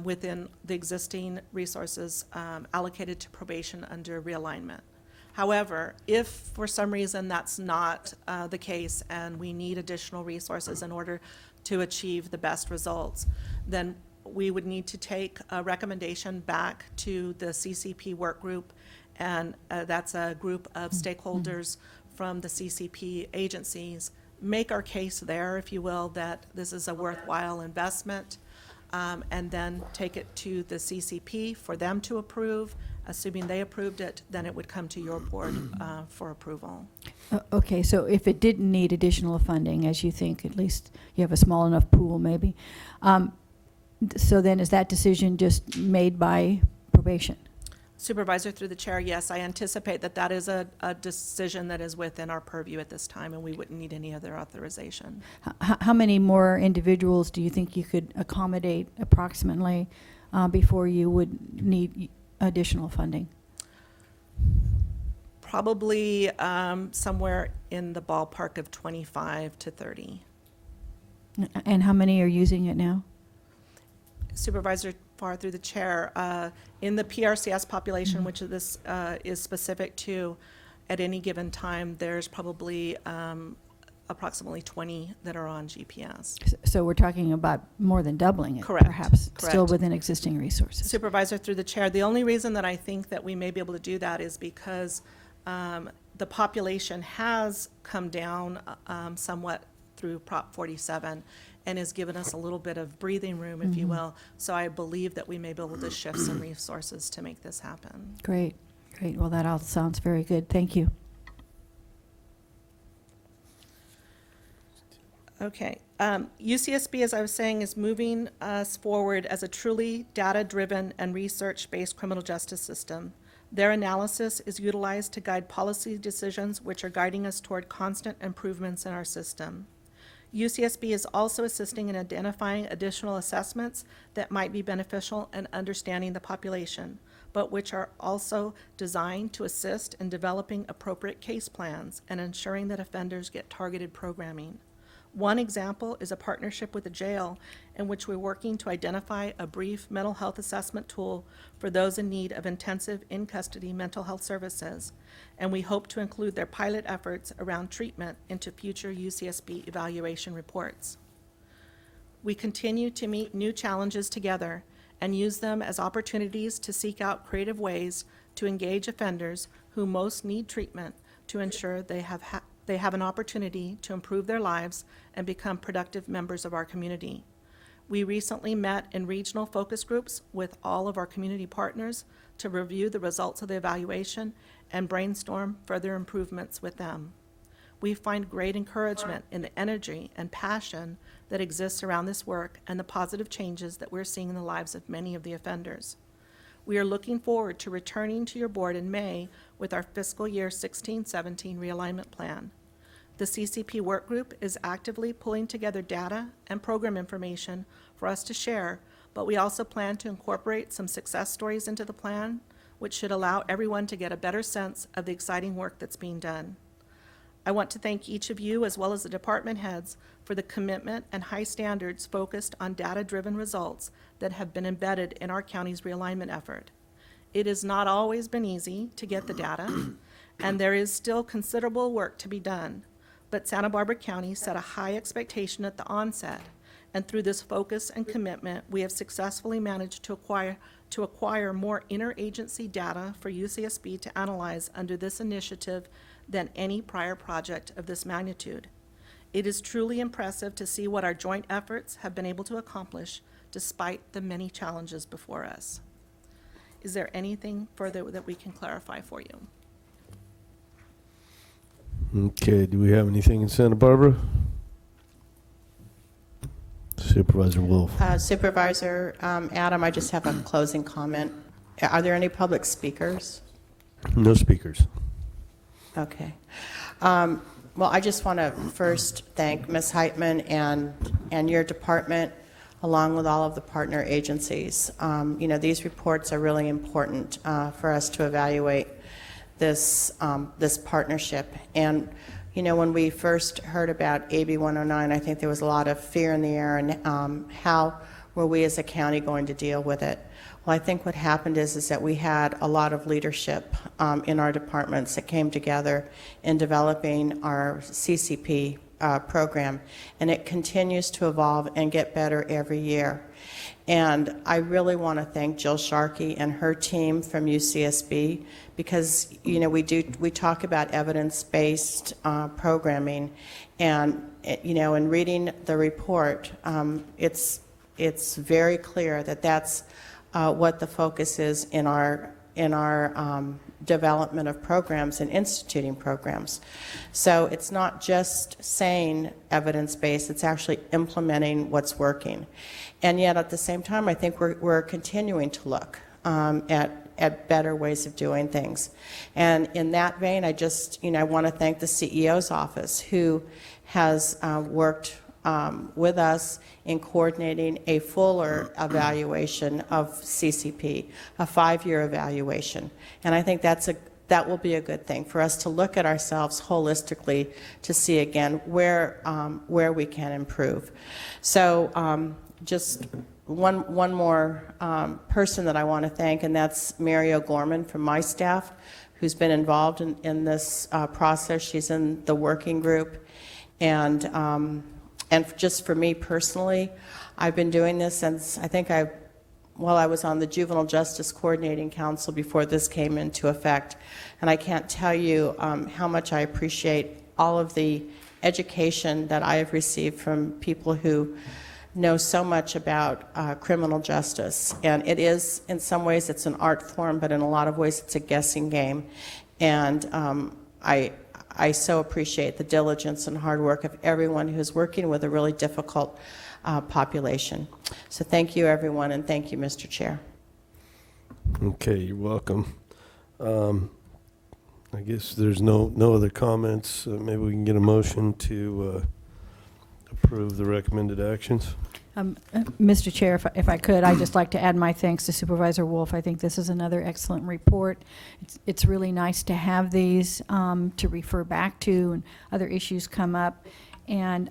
within the existing resources allocated to probation under realignment. However, if for some reason that's not the case and we need additional resources in order to achieve the best results, then we would need to take a recommendation back to the CCP work group, and that's a group of stakeholders from the CCP agencies, make our case there, if you will, that this is a worthwhile investment, and then take it to the CCP for them to approve. Assuming they approved it, then it would come to your board for approval. Okay, so if it didn't need additional funding, as you think, at least you have a small enough pool maybe, so then is that decision just made by probation? Supervisor, through the chair, yes, I anticipate that that is a decision that is within our purview at this time, and we wouldn't need any other authorization. How many more individuals do you think you could accommodate approximately before you would need additional funding? Probably somewhere in the ballpark of 25 to 30. And how many are using it now? Supervisor Farr, through the chair, in the PRCS population, which this is specific to, at any given time, there's probably approximately 20 that are on GPS. So we're talking about more than doubling it, Correct. perhaps, Correct. still within existing resources. Supervisor, through the chair, the only reason that I think that we may be able to do that is because the population has come down somewhat through Prop 47 and has given us a little bit of breathing room, if you will. So I believe that we may be able to shift some resources to make this happen. Great, great. Well, that all sounds very good. Thank you. Okay. UCSB, as I was saying, is moving us forward as a truly data-driven and research-based criminal justice system. Their analysis is utilized to guide policy decisions which are guiding us toward constant improvements in our system. UCSB is also assisting in identifying additional assessments that might be beneficial in understanding the population, but which are also designed to assist in developing appropriate case plans and ensuring that offenders get targeted programming. One example is a partnership with the jail in which we're working to identify a brief mental health assessment tool for those in need of intensive in-custody mental health services, and we hope to include their pilot efforts around treatment into future UCSB evaluation reports. We continue to meet new challenges together and use them as opportunities to seek out creative ways to engage offenders who most need treatment to ensure they have an opportunity to improve their lives and become productive members of our community. We recently met in regional focus groups with all of our community partners to review the results of the evaluation and brainstorm further improvements with them. We find great encouragement in the energy and passion that exists around this work and the positive changes that we're seeing in the lives of many of the offenders. We are looking forward to returning to your board in May with our fiscal year 16-17 realignment plan. The CCP work group is actively pulling together data and program information for us to share, but we also plan to incorporate some success stories into the plan, which should allow everyone to get a better sense of the exciting work that's being done. I want to thank each of you, as well as the department heads, for the commitment and high standards focused on data-driven results that have been embedded in our county's realignment effort. It has not always been easy to get the data, and there is still considerable work to be done. But Santa Barbara County set a high expectation at the onset, and through this focus and commitment, we have successfully managed to acquire more interagency data for UCSB to analyze under this initiative than any prior project of this magnitude. It is truly impressive to see what our joint efforts have been able to accomplish despite the many challenges before us. Is there anything further that we can clarify for you? Okay, do we have anything in Santa Barbara? Supervisor Wolf. Supervisor Adam, I just have a closing comment. Are there any public speakers? No speakers. Okay. Well, I just want to first thank Ms. Heitman and your department, along with all of the partner agencies. These reports are really important for us to evaluate this partnership. And when we first heard about AB 109, I think there was a lot of fear in the air, and how were we as a county going to deal with it? Well, I think what happened is that we had a lot of leadership in our departments that came together in developing our CCP program, and it continues to evolve and get better every year. And I really want to thank Jill Sharkey and her team from UCSB, because we talk about evidence-based programming, and in reading the report, it's very clear that that's what the focus is in our development of programs and instituting programs. So it's not just saying evidence-based, it's actually implementing what's working. And yet at the same time, I think we're continuing to look at better ways of doing things. And in that vein, I want to thank the CEO's office, who has worked with us in coordinating a fuller evaluation of CCP, a 5-year evaluation. And I think that will be a good thing for us to look at ourselves holistically to see again where we can improve. So just one more person that I want to thank, and that's Mary O'Gorman from my staff, who's been involved in this process. She's in the working group. And just for me personally, I've been doing this since I was on the Juvenile Justice Coordinating Council before this came into effect. And I can't tell you how much I appreciate all of the education that I have received from people who know so much about criminal justice. And it is, in some ways, it's an art form, but in a lot of ways, it's a guessing game. And I so appreciate the diligence and hard work of everyone who's working with a really difficult population. So thank you, everyone, and thank you, Mr. Chair. Okay, you're welcome. I guess there's no other comments. Maybe we can get a motion to approve the recommended actions. Mr. Chair, if I could, I'd just like to add my thanks to Supervisor Wolf. I think this is another excellent report. It's really nice to have these to refer back to, and other issues come up. And,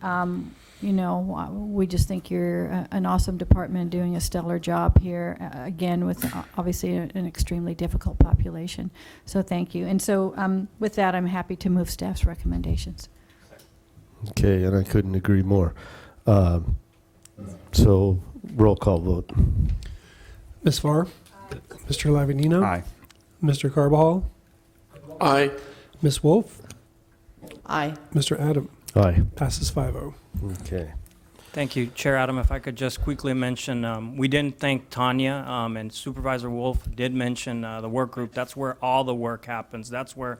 we just think you're an awesome department doing a stellar job here, again, with obviously an extremely difficult population. So thank you. And so with that, I'm happy to move staff's recommendations. Okay, and I couldn't agree more. So roll call vote. Ms. Farr? Mr. Lavinino? Aye. Mr. Carbajal? Aye. Ms. Wolf? Aye. Mr. Adam? Aye. Passes 5-0. Okay. Thank you, Chair Adam. If I could just quickly mention, we didn't thank Tanya, and Supervisor Wolf did mention the work group. That's where all the work happens. That's where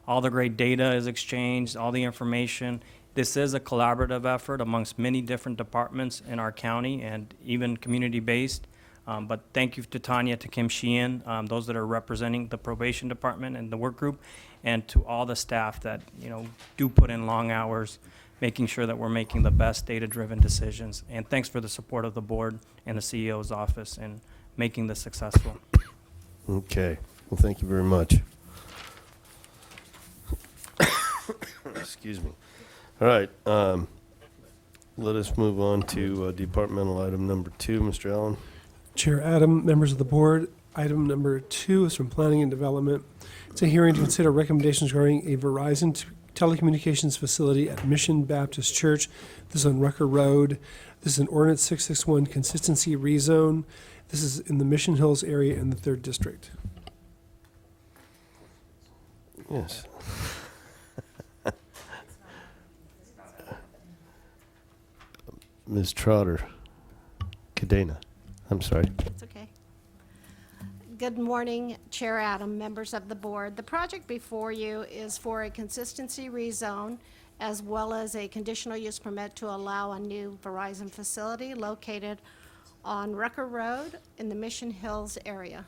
all the great data is exchanged, all the information. This is a collaborative effort amongst many different departments in our county and even community-based. But thank you to Tanya, to Kim Sheehan, those that are representing the probation department and the work group, and to all the staff that, do put in long hours, making sure that we're making the best data-driven decisions. And thanks for the support of the board and the CEO's office in making this successful. Okay. Well, thank you very much. Excuse me. All right. Let us move on to departmental item number 2. Mr. Allen. Chair Adam, members of the board, item number 2 is from Planning and Development. It's a hearing to consider recommendations regarding a Verizon telecommunications facility at Mission Baptist Church. This is on Rucker Road. This is an ordinance 661 consistency rezone. This is in the Mission Hills area in the 3rd District. Yes. Ms. Trotter. Cadena. I'm sorry. It's okay. Good morning, Chair Adam, members of the board. The project before you is for a consistency rezone as well as a conditional use permit to allow a new Verizon facility located on Rucker Road in the Mission Hills area.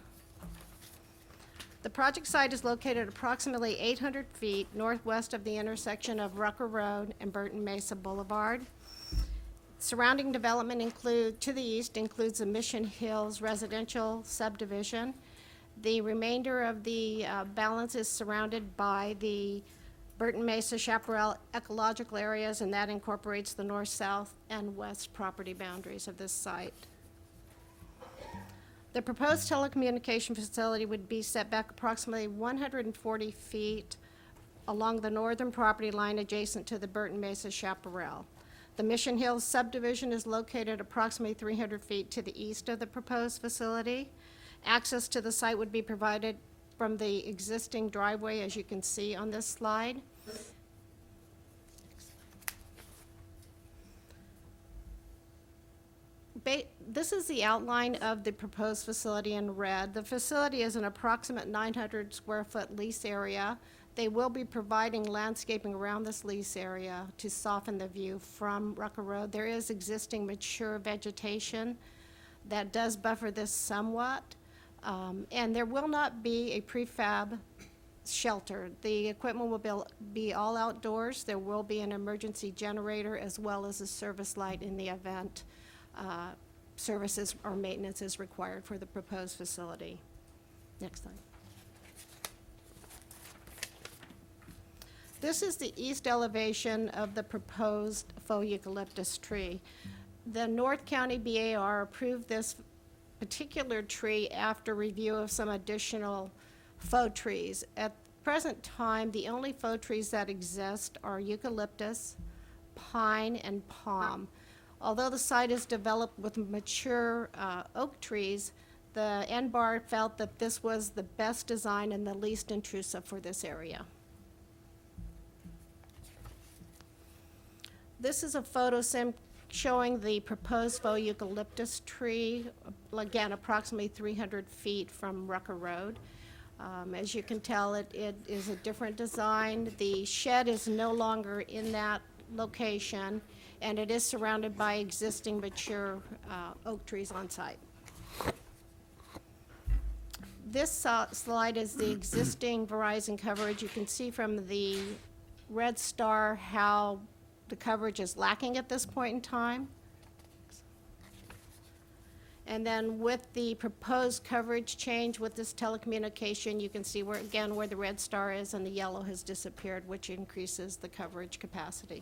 The project site is located approximately 800 feet northwest of the intersection of Rucker Road and Burton Mesa Boulevard. Surrounding development to the east includes the Mission Hills residential subdivision. The remainder of the balance is surrounded by the Burton Mesa Chaparral ecological areas, and that incorporates the north, south, and west property boundaries of this site. The proposed telecommunication facility would be set back approximately 140 feet along the northern property line adjacent to the Burton Mesa Chaparral. The Mission Hills subdivision is located approximately 300 feet to the east of the proposed facility. Access to the site would be provided from the existing driveway, as you can see on this slide. This is the outline of the proposed facility in red. The facility is an approximate 900 square foot lease area. They will be providing landscaping around this lease area to soften the view from Rucker Road. There is existing mature vegetation that does buffer this somewhat. And there will not be a prefab shelter. The equipment will be all outdoors. There will be an emergency generator as well as a service light in the event services or maintenance is required for the proposed facility. Next slide. This is the east elevation of the proposed faux eucalyptus tree. The North County BAR approved this particular tree after review of some additional faux trees. At the present time, the only faux trees that exist are eucalyptus, pine, and palm. Although the site is developed with mature oak trees, the NBAR felt that this was the best design and the least intrusive for this area. This is a photo sim showing the proposed faux eucalyptus tree, again, approximately 300 feet from Rucker Road. As you can tell, it is a different design. The shed is no longer in that location, and it is surrounded by existing mature oak trees on site. This slide is the existing Verizon coverage. You can see from the red star how the coverage is lacking at this point in time. And then with the proposed coverage change with this telecommunication, you can see where, again, where the red star is and the yellow has disappeared, which increases the coverage capacity.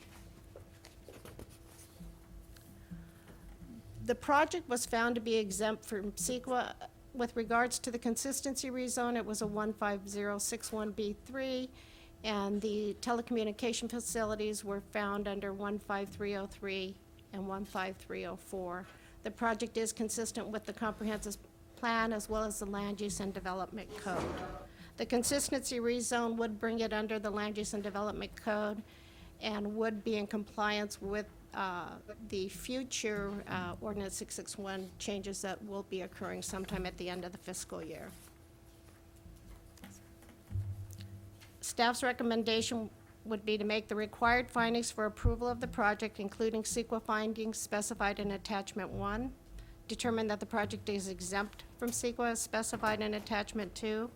The project was found to be exempt from CEQA. With regards to the consistency rezone, it was a 15061B3, and the telecommunication facilities were found under 15303 and 15304. The project is consistent with the comprehensive plan as well as the land use and development code. The consistency rezone would bring it under the Land Use and Development Code and would be in compliance with the future Ordinance 661 changes that will be occurring sometime at the end of the fiscal year. Staff's recommendation would be to make the required findings for approval of the project, including CEQA findings specified in Attachment 1, determine that the project is exempt from CEQA as specified in Attachment 2,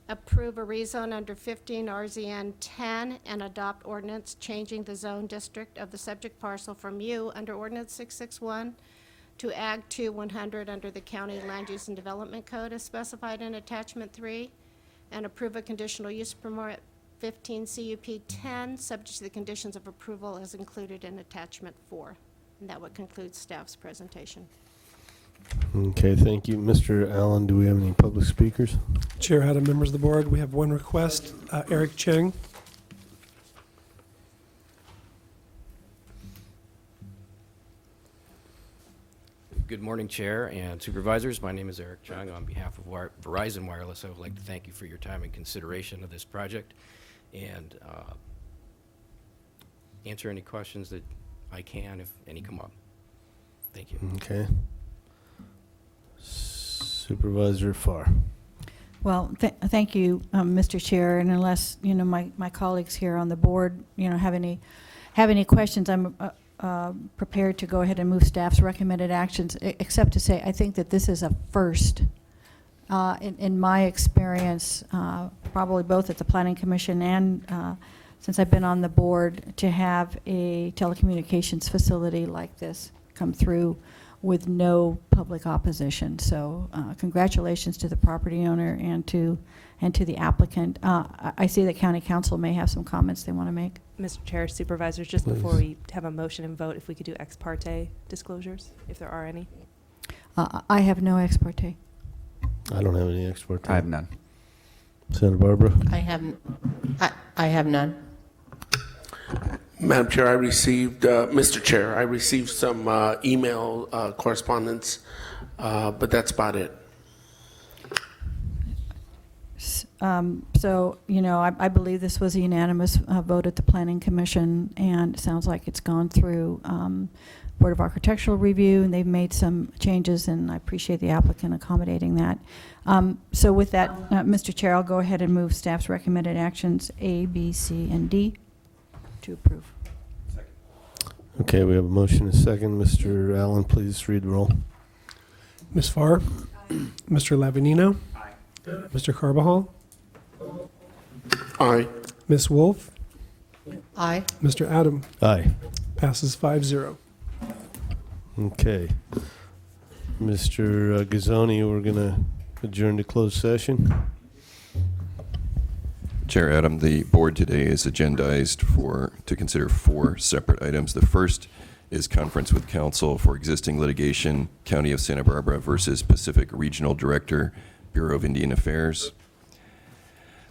approve a rezone under 15 RZN 10, and adopt ordinance changing the zone district of the subject parcel from U under Ordinance 661 to Ag 2 100 under the County Land Use and Development Code as specified in Attachment 3, and approve a conditional use permit 15 CUP 10, subject to the conditions of approval as included in Attachment 4. And that would conclude staff's presentation. Okay, thank you. Mr. Allen, do we have any public speakers? Chair Adam, members of the board, we have one request. Eric Cheng. Good morning, Chair and Supervisors. My name is Eric Chung. On behalf of Verizon Wireless, I would like to thank you for your time and consideration of this project and answer any questions that I can if any come up. Thank you. Okay. Supervisor Farr. Well, thank you, Mr. Chair, and unless, my colleagues here on the board, have any questions, I'm prepared to go ahead and move staff's recommended actions, except to say I think that this is a first in my experience, probably both at the Planning Commission and since I've been on the board, to have a telecommunications facility like this come through with no public opposition. So congratulations to the property owner and to the applicant. I see that County Council may have some comments they want to make. Mr. Chair, Supervisors, just Please. before we have a motion and vote, if we could do ex parte disclosures, if there are any. I have no ex parte. I don't have any expert. I have none. Santa Barbara? I have none. Madam Chair, I received, Mr. Chair, I received some email correspondence, but that's about it. So, I believe this was a unanimous vote at the Planning Commission, and it sounds like it's gone through Board of Architectural Review, and they've made some changes, and I appreciate the applicant accommodating that. So with that, Mr. Chair, I'll go ahead and move staff's recommended actions A, B, C, and D to approve. Okay, we have a motion and a second. Mr. Allen, please read the roll. Ms. Farr. Mr. Lavanino. Mr. Carbajal. Aye. Ms. Wolf. Aye. Mr. Adam. Aye. Passes 5-0. Okay. Mr. Gazzoni, we're going to adjourn to closed session. Chair Adam, the board today is agendized to consider 4 separate items. The first is conference with counsel for existing litigation, County of Santa Barbara versus Pacific Regional Director, Bureau of Indian Affairs.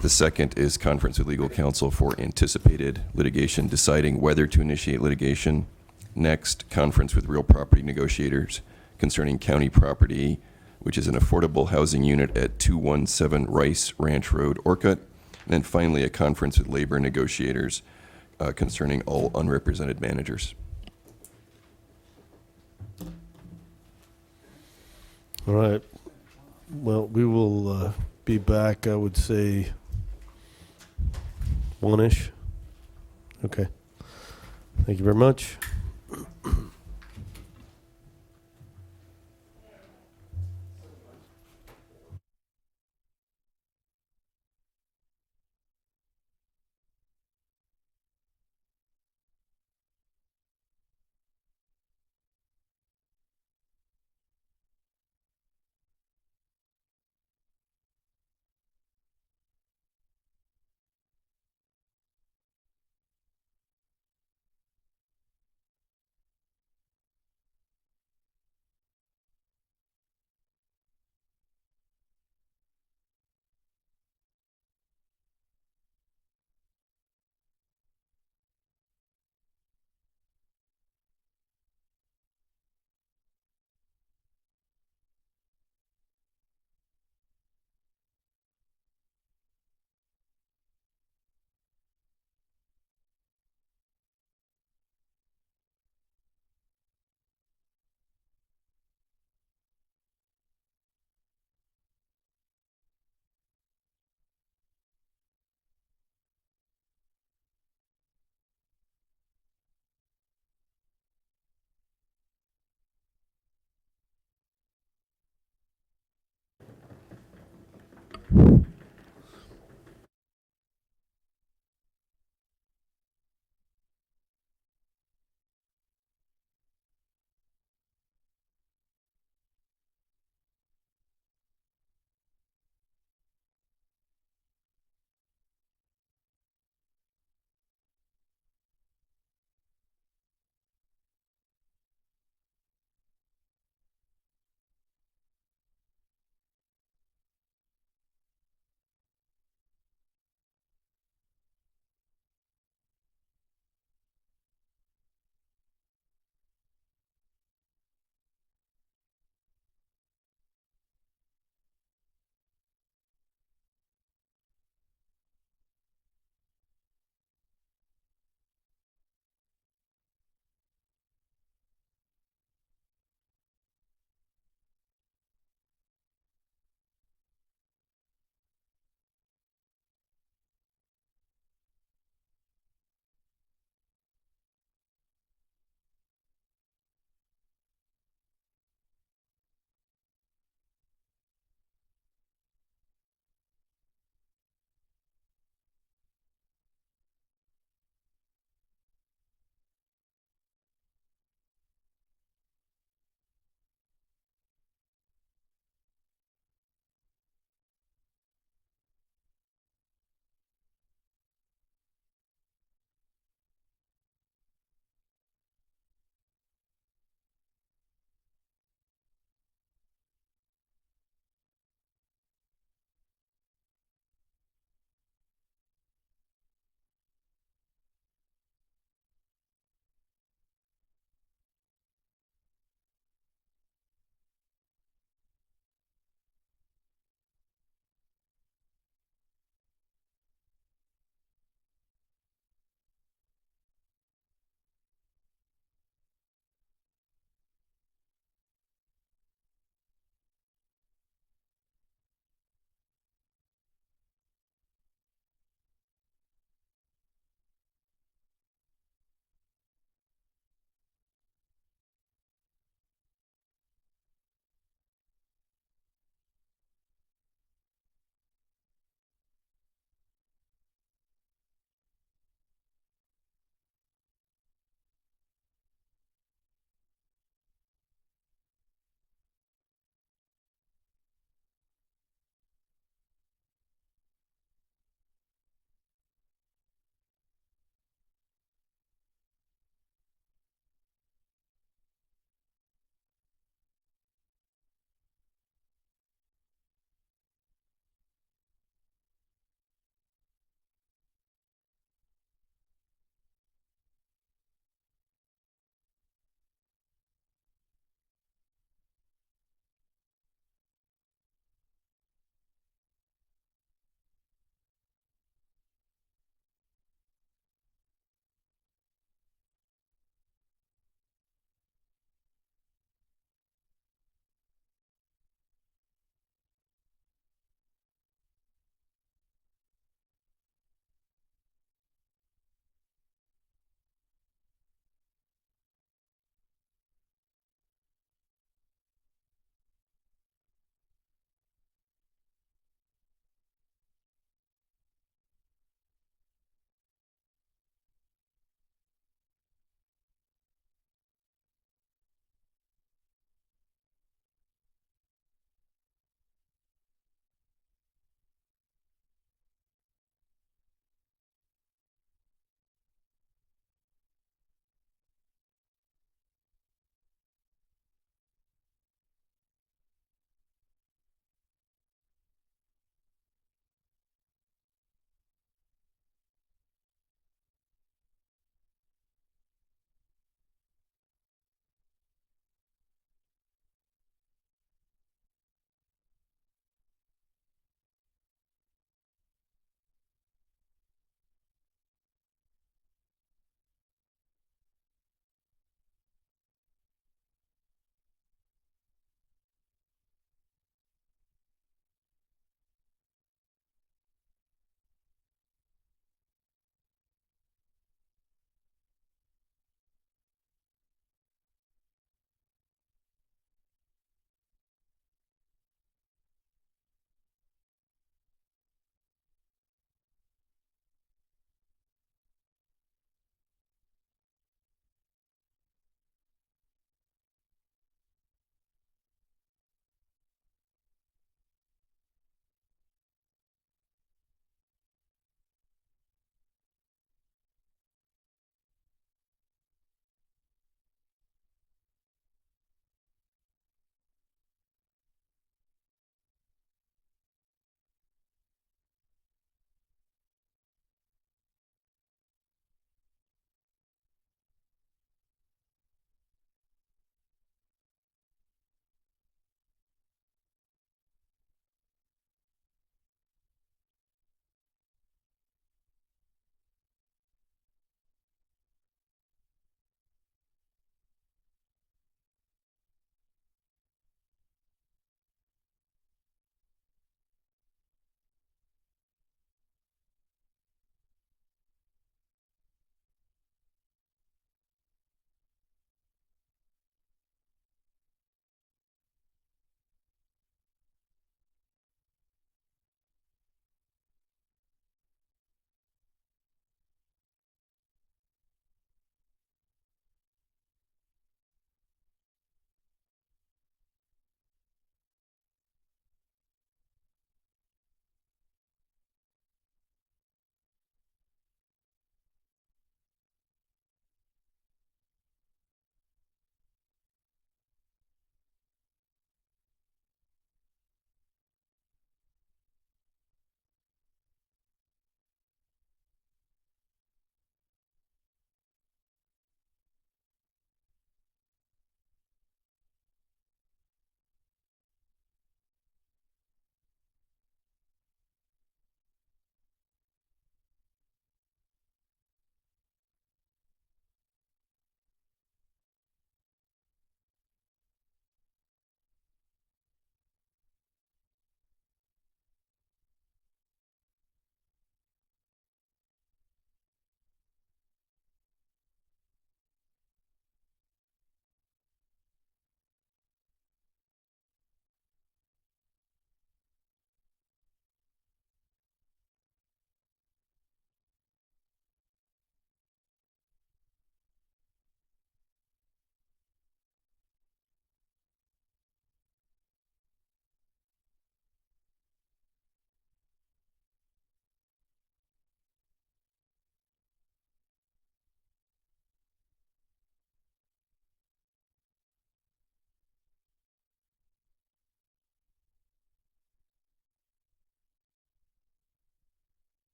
The second is conference with legal counsel for anticipated litigation, deciding whether to initiate litigation. Next, conference with real property negotiators concerning county property, which is an affordable housing unit at 217 Rice Ranch Road, Orcutt. And then finally, a conference with labor negotiators concerning all unrepresented managers. All right. Well, we will be back, I would say, 1-ish. Okay. Thank you very much.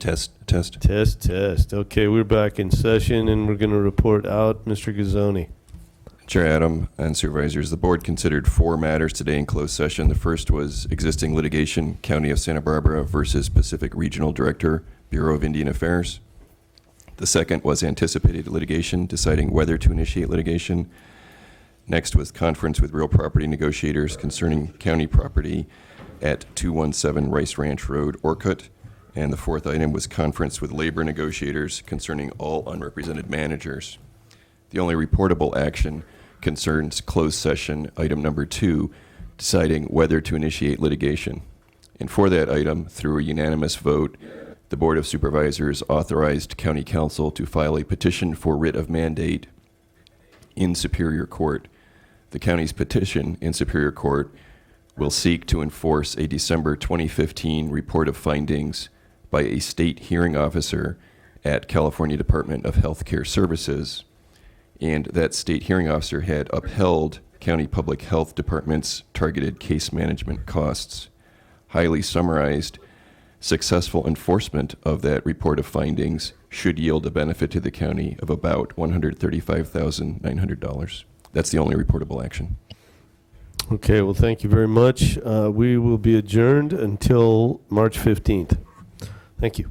Test, test. Test, test. Okay, we're back in session, and we're going to report out. Mr. Gazzoni. Chair Adam and Supervisors, the board considered 4 matters today in closed session. The first was existing litigation, County of Santa Barbara versus Pacific Regional Director, Bureau of Indian Affairs. The second was anticipated litigation, deciding whether to initiate litigation. Next was conference with real property negotiators concerning county property at 217 Rice Ranch Road, Orcutt. And the fourth item was conference with labor negotiators concerning all unrepresented managers. The only reportable action concerns closed session item number 2, deciding whether to initiate litigation. And for that item, through a unanimous vote, the Board of Supervisors authorized County Council to file a petition for writ of mandate in Superior Court. The county's petition in Superior Court will seek to enforce a December 2015 report of findings by a state hearing officer at California Department of Health Care Services, and that state hearing officer had upheld County Public Health Department's targeted case management costs. Highly summarized, successful enforcement of that report of findings should yield a benefit to the county of about $135,900. That's the only reportable action. Okay, well, thank you very much. We will be adjourned until March 15th. Thank you.